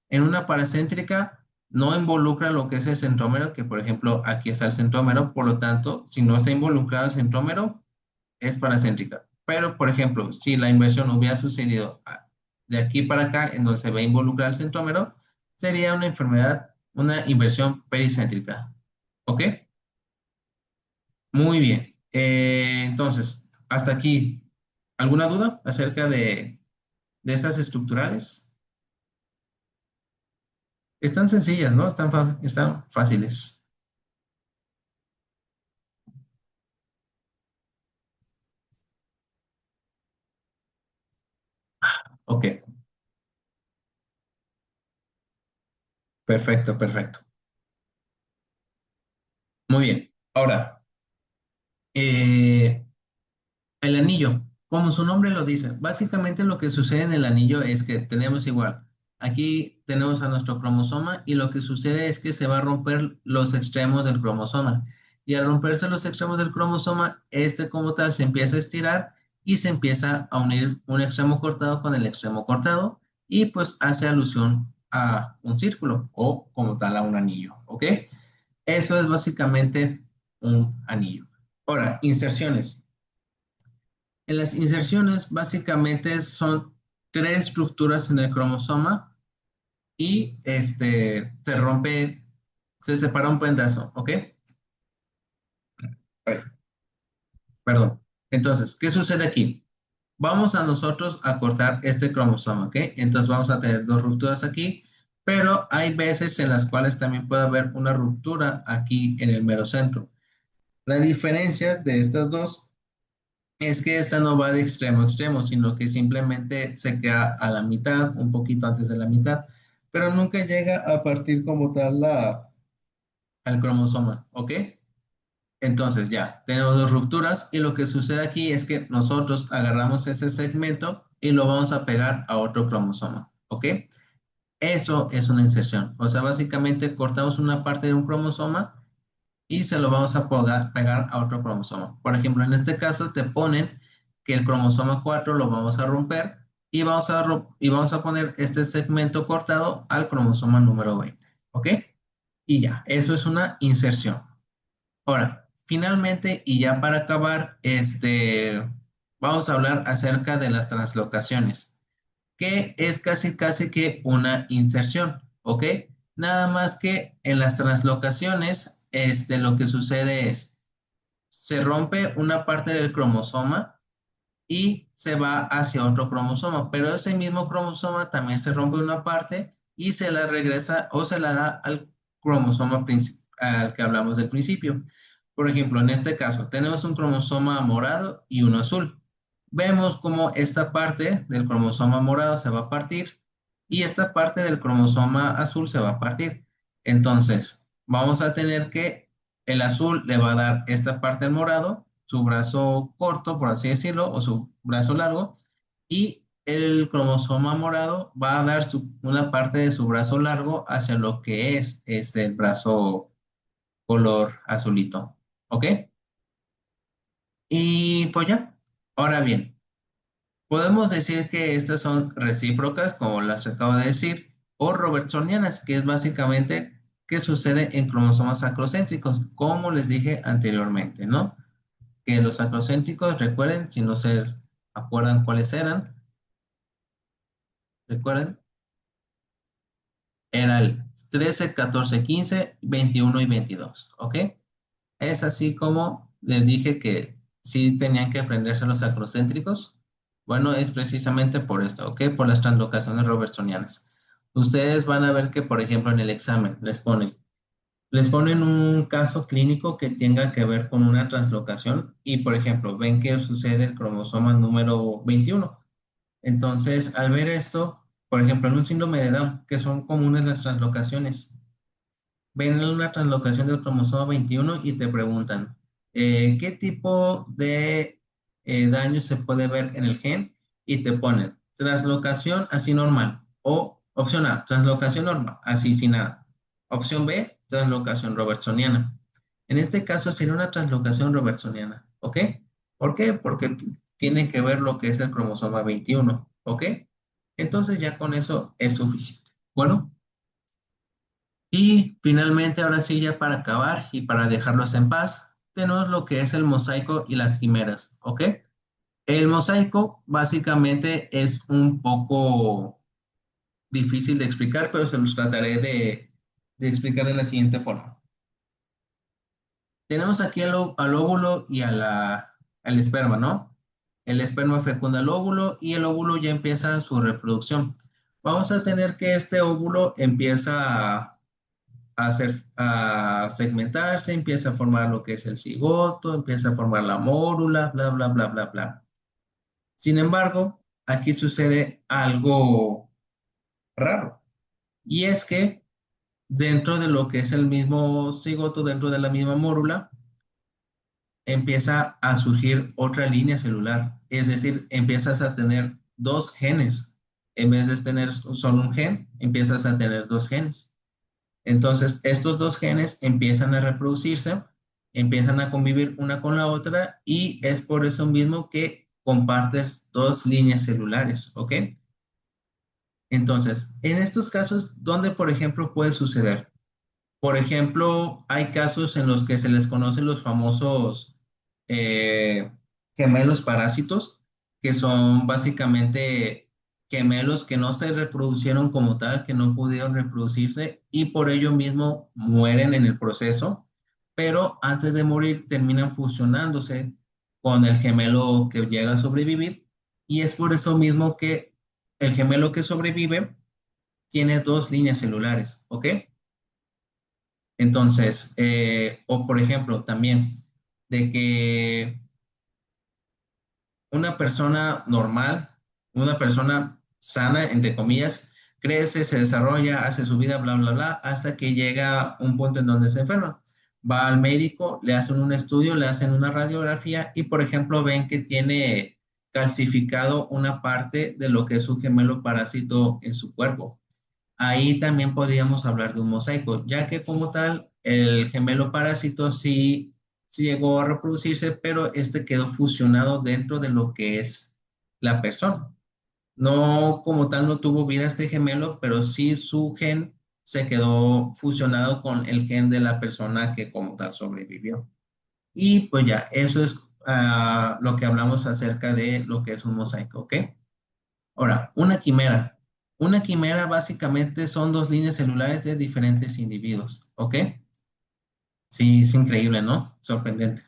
En una paracéntrica no involucra lo que es el centrómero, que por ejemplo aquí está el centrómero, por lo tanto, si no está involucrado el centrómero, es paracéntrica. Pero por ejemplo, si la inversión hubiera sucedido de aquí para acá, en donde se va a involucrar el centrómero, sería una enfermedad, una inversión pericéntrica, ¿ok? Muy bien. Entonces, hasta aquí, ¿alguna duda acerca de estas estructurales? Están sencillas, ¿no? Están fáciles. Ok, perfecto. Muy bien. Ahora, Eh, el anillo, como su nombre lo dice, básicamente lo que sucede en el anillo es que tenemos igual, aquí tenemos a nuestro cromosoma y lo que sucede es que se va a romper los extremos del cromosoma. Y al romperse los extremos del cromosoma, este como tal se empieza a estirar y se empieza a unir un extremo cortado con el extremo cortado y pues hace alusión a un círculo o como tal a un anillo, ¿ok? Eso es básicamente un anillo. Ahora, inserciones. En las inserciones básicamente son tres estructuras en el cromosoma y se rompe, se separa un pedazo, ¿ok? Ay, perdón. Entonces, ¿qué sucede aquí? Vamos a nosotros a cortar este cromosoma, ¿ok? Entonces vamos a tener dos rupturas aquí, pero hay veces en las cuales también puede haber una ruptura aquí en el mero centro. La diferencia de estas dos es que esta no va de extremo a extremo, sino que simplemente se queda a la mitad, un poquito antes de la mitad, pero nunca llega a partir como tal al cromosoma, ¿ok? Entonces ya, tenemos dos rupturas y lo que sucede aquí es que nosotros agarramos ese segmento y lo vamos a pegar a otro cromosoma, ¿ok? Eso es una inserción, o sea, básicamente cortamos una parte de un cromosoma y se lo vamos a pegar a otro cromosoma. Por ejemplo, en este caso te ponen que el cromosoma 4 lo vamos a romper y vamos a poner este segmento cortado al cromosoma número 20, ¿ok? Y ya, eso es una inserción. Ahora, finalmente, y ya para acabar, vamos a hablar acerca de las translocaciones, que es casi casi que una inserción, ¿ok? Nada más que en las translocaciones, lo que sucede es, se rompe una parte del cromosoma y se va hacia otro cromosoma, pero ese mismo cromosoma también se rompe una parte y se la regresa o se la da al cromosoma al que hablamos del principio. Por ejemplo, en este caso, tenemos un cromosoma morado y uno azul. Vemos cómo esta parte del cromosoma morado se va a partir y esta parte del cromosoma azul se va a partir. Entonces, vamos a tener que el azul le va a dar esta parte al morado, su brazo corto, por así decirlo, o su brazo largo, y el cromosoma morado va a dar una parte de su brazo largo hacia lo que es el brazo color azulito. ¿Ok? Y pues ya. Ahora bien, podemos decir que estas son recíprocas, como las acabo de decir, o robertsonianas, que es básicamente qué sucede en cromosomas acrocéntricos, como les dije anteriormente, ¿no? Que los acrocéntricos, recuerden, si no se acuerdan cuáles eran, recuerden, era el 13, 14, 15, 21 y 22, ¿ok? Es así como les dije que sí tenían que aprenderse los acrocéntricos. Bueno, es precisamente por esto, ¿ok? Por las translocaciones robertsonianas. Ustedes van a ver que, por ejemplo, en el examen les ponen un caso clínico que tenga que ver con una translocación y, por ejemplo, ven que sucede el cromosoma número 21. Entonces, al ver esto, por ejemplo, en un síndrome de Down, que son comunes las translocaciones, ven una translocación del cromosoma 21 y te preguntan, ¿qué tipo de daño se puede ver en el gen? Y te ponen translocación así normal o opción A, translocación normal, así sin nada. Opción B, translocación robertsoniana. En este caso sería una translocación robertsoniana, ¿ok? ¿Por qué? Porque tiene que ver lo que es el cromosoma 21, ¿ok? Entonces ya con eso es suficiente. Bueno. Y finalmente, ahora sí, ya para acabar y para dejarlos en paz, tenemos lo que es el mosaico y las quimeras, ¿ok? El mosaico básicamente es un poco difícil de explicar, pero se los trataré de explicar de la siguiente forma. Tenemos aquí al óvulo y al esperma, ¿no? El esperma fecunda el óvulo y el óvulo ya empieza su reproducción. Vamos a tener que este óvulo empieza a segmentarse, empieza a formar lo que es el cigoto, empieza a formar la mórula, bla, bla, bla, bla, bla. Sin embargo, aquí sucede algo raro, y es que dentro de lo que es el mismo cigoto, dentro de la misma mórula, empieza a surgir otra línea celular. Es decir, empiezas a tener dos genes. En vez de tener solo un gen, empiezas a tener dos genes. Entonces, estos dos genes empiezan a reproducirse, empiezan a convivir una con la otra y es por eso mismo que compartes dos líneas celulares, ¿ok? Entonces, en estos casos, ¿dónde, por ejemplo, puede suceder? Por ejemplo, hay casos en los que se les conocen los famosos eh, gemelos parásitos, que son básicamente gemelos que no se reproducieron como tal, que no pudieron reproducirse y por ello mismo mueren en el proceso, pero antes de morir terminan fusionándose con el gemelo que llega a sobrevivir y es por eso mismo que el gemelo que sobrevive tiene dos líneas celulares, ¿ok? Entonces, o por ejemplo, también de que una persona normal, una persona sana, entre comillas, crece, se desarrolla, hace su vida, bla, bla, bla, hasta que llega un punto en donde se enferma. Va al médico, le hacen un estudio, le hacen una radiografía y, por ejemplo, ven que tiene calcificado una parte de lo que es su gemelo parásito en su cuerpo. Ahí también podríamos hablar de un mosaico, ya que como tal, el gemelo parásito sí llegó a reproducirse, pero este quedó fusionado dentro de lo que es la persona. No como tal no tuvo vida este gemelo, pero sí su gen se quedó fusionado con el gen de la persona que como tal sobrevivió. Y pues ya, eso es lo que hablamos acerca de lo que es un mosaico, ¿ok? Ahora, una quimera. Una quimera básicamente son dos líneas celulares de diferentes individuos, ¿ok? Sí, es increíble, ¿no? Sorprendente.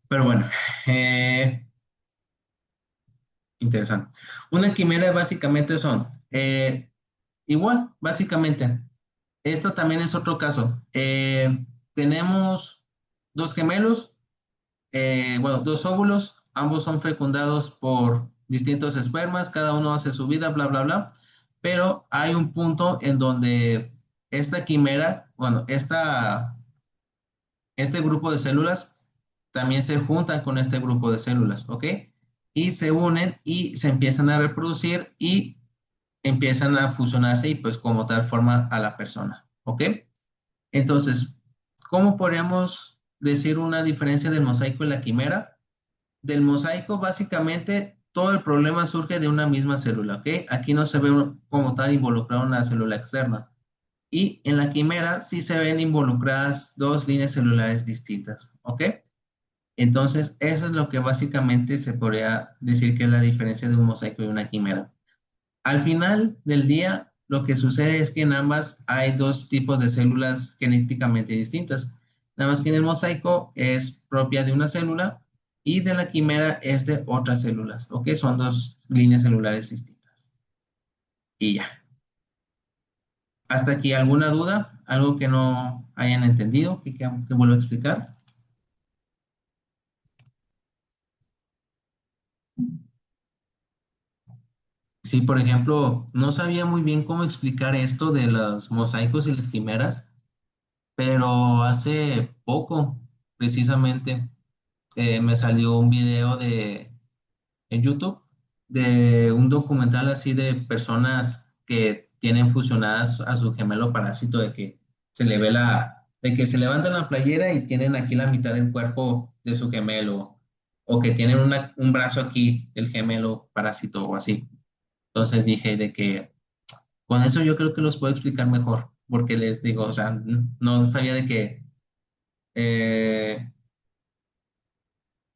Pero bueno, eh, interesante. Una quimera básicamente son, igual, básicamente, esto también es otro caso. Tenemos dos gemelos, bueno, dos óvulos, ambos son fecundados por distintos espermas, cada uno hace su vida, bla, bla, bla, pero hay un punto en donde esta quimera, bueno, este grupo de células también se juntan con este grupo de células, ¿ok? Y se unen y se empiezan a reproducir y empiezan a fusionarse y pues como tal forma a la persona, ¿ok? Entonces, ¿cómo podríamos decir una diferencia del mosaico y la quimera? Del mosaico, básicamente, todo el problema surge de una misma célula, ¿ok? Aquí no se ve como tal involucrada una célula externa. Y en la quimera sí se ven involucradas dos líneas celulares distintas, ¿ok? Entonces, eso es lo que básicamente se podría decir que es la diferencia de un mosaico y una quimera. Al final del día, lo que sucede es que en ambas hay dos tipos de células genéticamente distintas. Nada más que en el mosaico es propia de una célula y de la quimera es de otras células, ¿ok? Son dos líneas celulares distintas. Y ya. ¿Hasta aquí alguna duda? ¿Algo que no hayan entendido? ¿Que vuelvo a explicar? Sí, por ejemplo, no sabía muy bien cómo explicar esto de los mosaicos y las quimeras, pero hace poco, precisamente, me salió un video en YouTube de un documental así de personas que tienen fusionadas a su gemelo parásito de que se le ve de que se levantan la playera y tienen aquí la mitad del cuerpo de su gemelo, o que tienen un brazo aquí del gemelo parásito o así. Entonces dije de que con eso yo creo que los puedo explicar mejor, porque les digo, o sea, no sabía de que eh,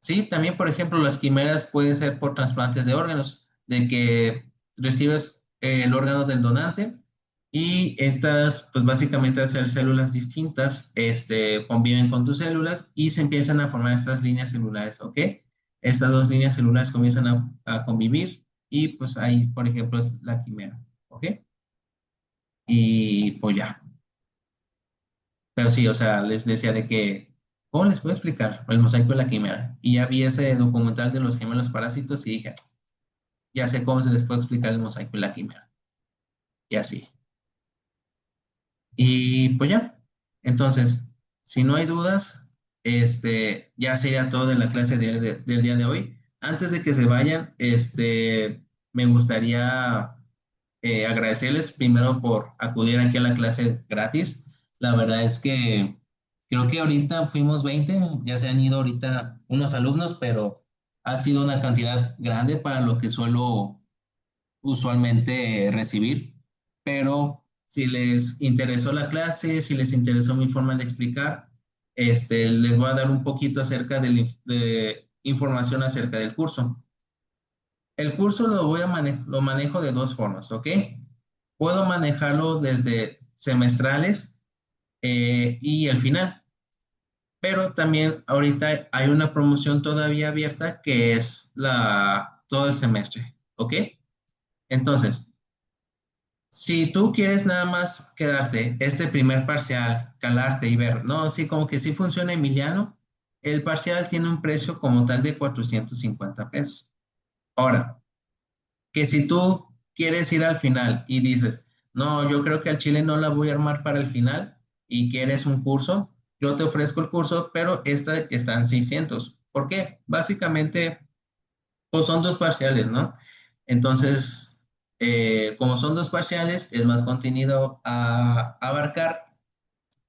sí, también, por ejemplo, las quimeras pueden ser por trasplantes de órganos, de que recibes el órgano del donante y estas, pues básicamente al ser células distintas, conviven con tus células y se empiezan a formar estas líneas celulares, ¿ok? Estas dos líneas celulares comienzan a convivir y pues ahí, por ejemplo, es la quimera, ¿ok? Y pues ya. Pero sí, o sea, les decía de que, ¿cómo les puedo explicar? El mosaico de la quimera. Y ya vi ese documental de los gemelos parásitos y dije, ya sé cómo se les puede explicar el mosaico y la quimera. Y así. Y pues ya. Entonces, si no hay dudas, Ya sería todo de la clase del día de hoy. Antes de que se vayan, me gustaría agradecerles primero por acudir aquí a la clase gratis. La verdad es que creo que ahorita fuimos 20, ya se han ido ahorita unos alumnos, pero ha sido una cantidad grande para lo que suelo usualmente recibir. Pero si les interesó la clase, si les interesó mi forma de explicar, les voy a dar un poquito acerca de información acerca del curso. El curso lo manejo de dos formas, ¿ok? Puedo manejarlo desde semestrales y el final, pero también ahorita hay una promoción todavía abierta que es todo el semestre, ¿ok? Entonces, si tú quieres nada más quedarte este primer parcial, calarte y ver, no, sí, como que sí funciona Emiliano, el parcial tiene un precio como tal de 450 pesos. Ahora, que si tú quieres ir al final y dices, no, yo creo que al Chile no la voy a armar para el final y quieres un curso, yo te ofrezco el curso, pero esta está en 600. ¿Por qué? Básicamente, pues son dos parciales, ¿no? Entonces, como son dos parciales, es más contenido a abarcar,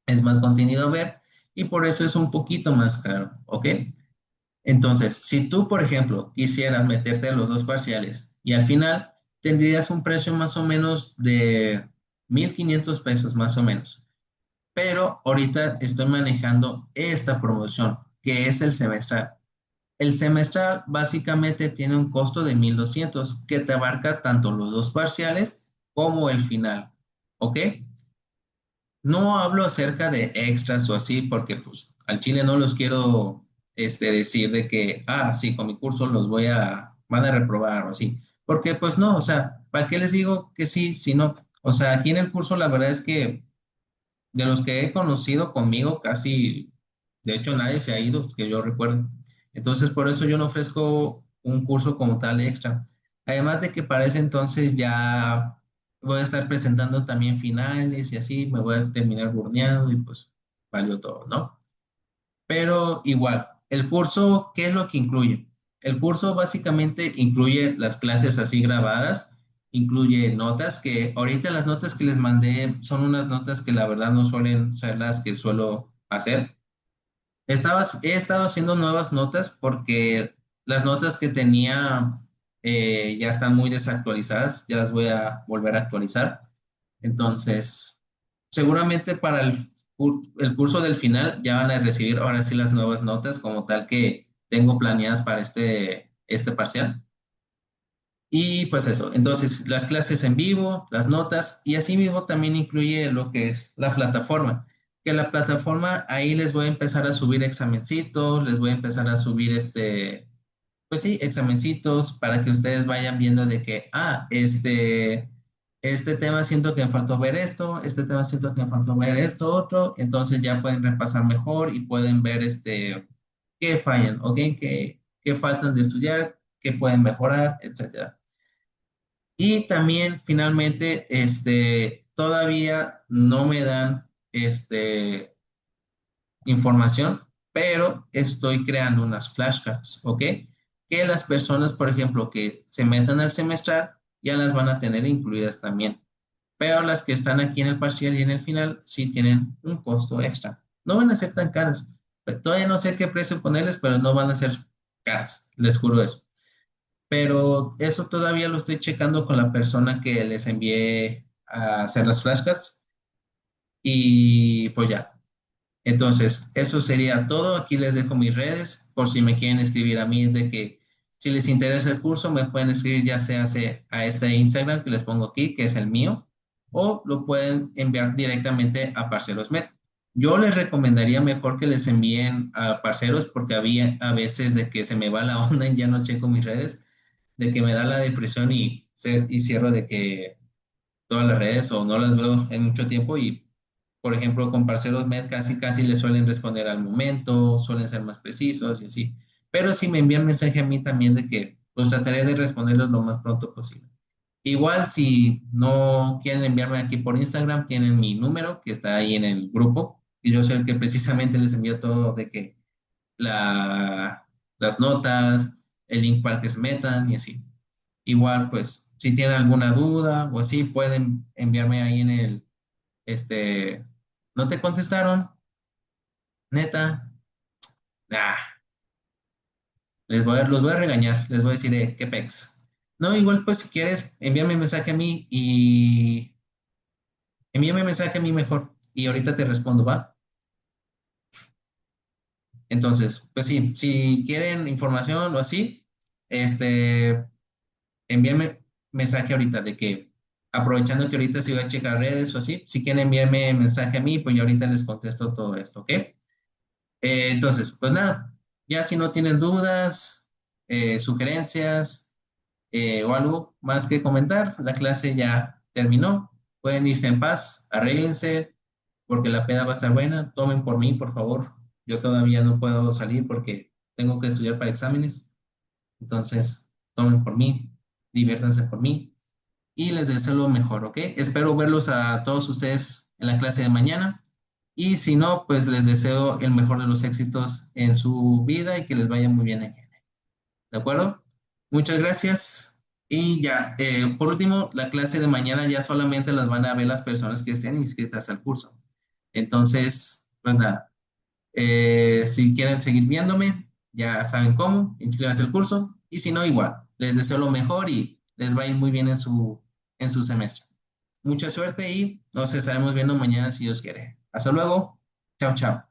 es más contenido a ver y por eso es un poquito más caro, ¿ok? Entonces, si tú, por ejemplo, quisieras meterte a los dos parciales y al final tendrías un precio más o menos de 1,500 pesos, más o menos. Pero ahorita estoy manejando esta promoción, que es el semestral. El semestral básicamente tiene un costo de 1,200 que te abarca tanto los dos parciales como el final. ¿Ok? No hablo acerca de extras o así porque pues al chile no los quiero decir de que, sí, con mi curso van a reprobar o así. Porque pues no, o sea, ¿para qué les digo que sí, si no? O sea, aquí en el curso la verdad es que de los que he conocido conmigo casi, de hecho nadie se ha ido, que yo recuerdo. Entonces por eso yo no ofrezco un curso como tal extra. Además de que para ese entonces ya voy a estar presentando también finales y así, me voy a terminar burneando y pues valió todo, ¿no? Pero igual, el curso, ¿qué es lo que incluye? El curso básicamente incluye las clases así grabadas, incluye notas, que ahorita las notas que les mandé son unas notas que la verdad no suelen ser las que suelo hacer. He estado haciendo nuevas notas porque las notas que tenía ya están muy desactualizadas, ya las voy a volver a actualizar. Entonces, seguramente para el curso del final ya van a recibir ahora sí las nuevas notas como tal que tengo planeadas para este parcial. Y pues eso, entonces las clases en vivo, las notas y asimismo también incluye lo que es la plataforma, que la plataforma ahí les voy a empezar a subir examencitos, les voy a empezar a subir pues sí, examencitos para que ustedes vayan viendo de que, este tema siento que me faltó ver esto, este tema siento que me faltó ver esto otro, entonces ya pueden repasar mejor y pueden ver qué fallan, ¿ok? Qué faltan de estudiar, qué pueden mejorar, etcétera. Y también finalmente, todavía no me dan, información, pero estoy creando unas flashcards, ¿ok? Que las personas, por ejemplo, que se metan al semestral, ya las van a tener incluidas también. Pero las que están aquí en el parcial y en el final, sí tienen un costo extra. No van a ser tan caras. Todavía no sé qué precio ponerles, pero no van a ser caras, les juro eso. Pero eso todavía lo estoy checando con la persona que les envié a hacer las flashcards. Y pues ya, entonces, eso sería todo. Aquí les dejo mis redes por si me quieren escribir a mí de que si les interesa el curso, me pueden escribir ya sea a este Instagram que les pongo aquí, que es el mío, o lo pueden enviar directamente a Parcerosmed. Yo les recomendaría mejor que les envíen a Parceros porque había a veces de que se me va la onda y ya no checo mis redes, de que me da la depresión y cierro de que todas las redes o no las veo en mucho tiempo y, por ejemplo, con Parceros Med casi le suelen responder al momento, suelen ser más precisos y así. Pero si me envían mensaje a mí también de que pues trataré de responderlos lo más pronto posible. Igual si no quieren enviarme aquí por Instagram, tienen mi número que está ahí en el grupo y yo soy el que precisamente les envío todo de que las notas, el link para que se metan y así. Igual, pues, si tienen alguna duda o así, pueden enviarme ahí en ¿no te contestaron? Neta, nah, los voy a regañar, les voy a decir, qué pex. No, igual, pues, si quieres, envíame un mensaje a mí y envíame un mensaje a mí mejor y ahorita te respondo, ¿va? Entonces, pues sí, si quieren información o así, este, envíenme mensaje ahorita de que, aprovechando que ahorita si voy a checar redes o así, si quieren enviarme mensaje a mí, pues yo ahorita les contesto todo esto, ¿ok? Entonces, pues nada, ya si no tienen dudas, sugerencias o algo más que comentar, la clase ya terminó. Pueden irse en paz, arréglense, porque la peda va a estar buena. Tomen por mí, por favor. Yo todavía no puedo salir porque tengo que estudiar para exámenes. Entonces, tomen por mí, diviértanse por mí y les deseo lo mejor, ¿ok? Espero verlos a todos ustedes en la clase de mañana y si no, pues les deseo el mejor de los éxitos en su vida y que les vaya muy bien aquí. ¿De acuerdo? Muchas gracias. Y ya, por último, la clase de mañana ya solamente las van a ver las personas que estén inscritas al curso. Entonces, pues nada, si quieren seguir viéndome, ya saben cómo, inscríbanse al curso. Y si no, igual, les deseo lo mejor y les va a ir muy bien en su semestre. Mucha suerte y nos estaremos viendo mañana si Dios quiere. Hasta luego. Chao, chao.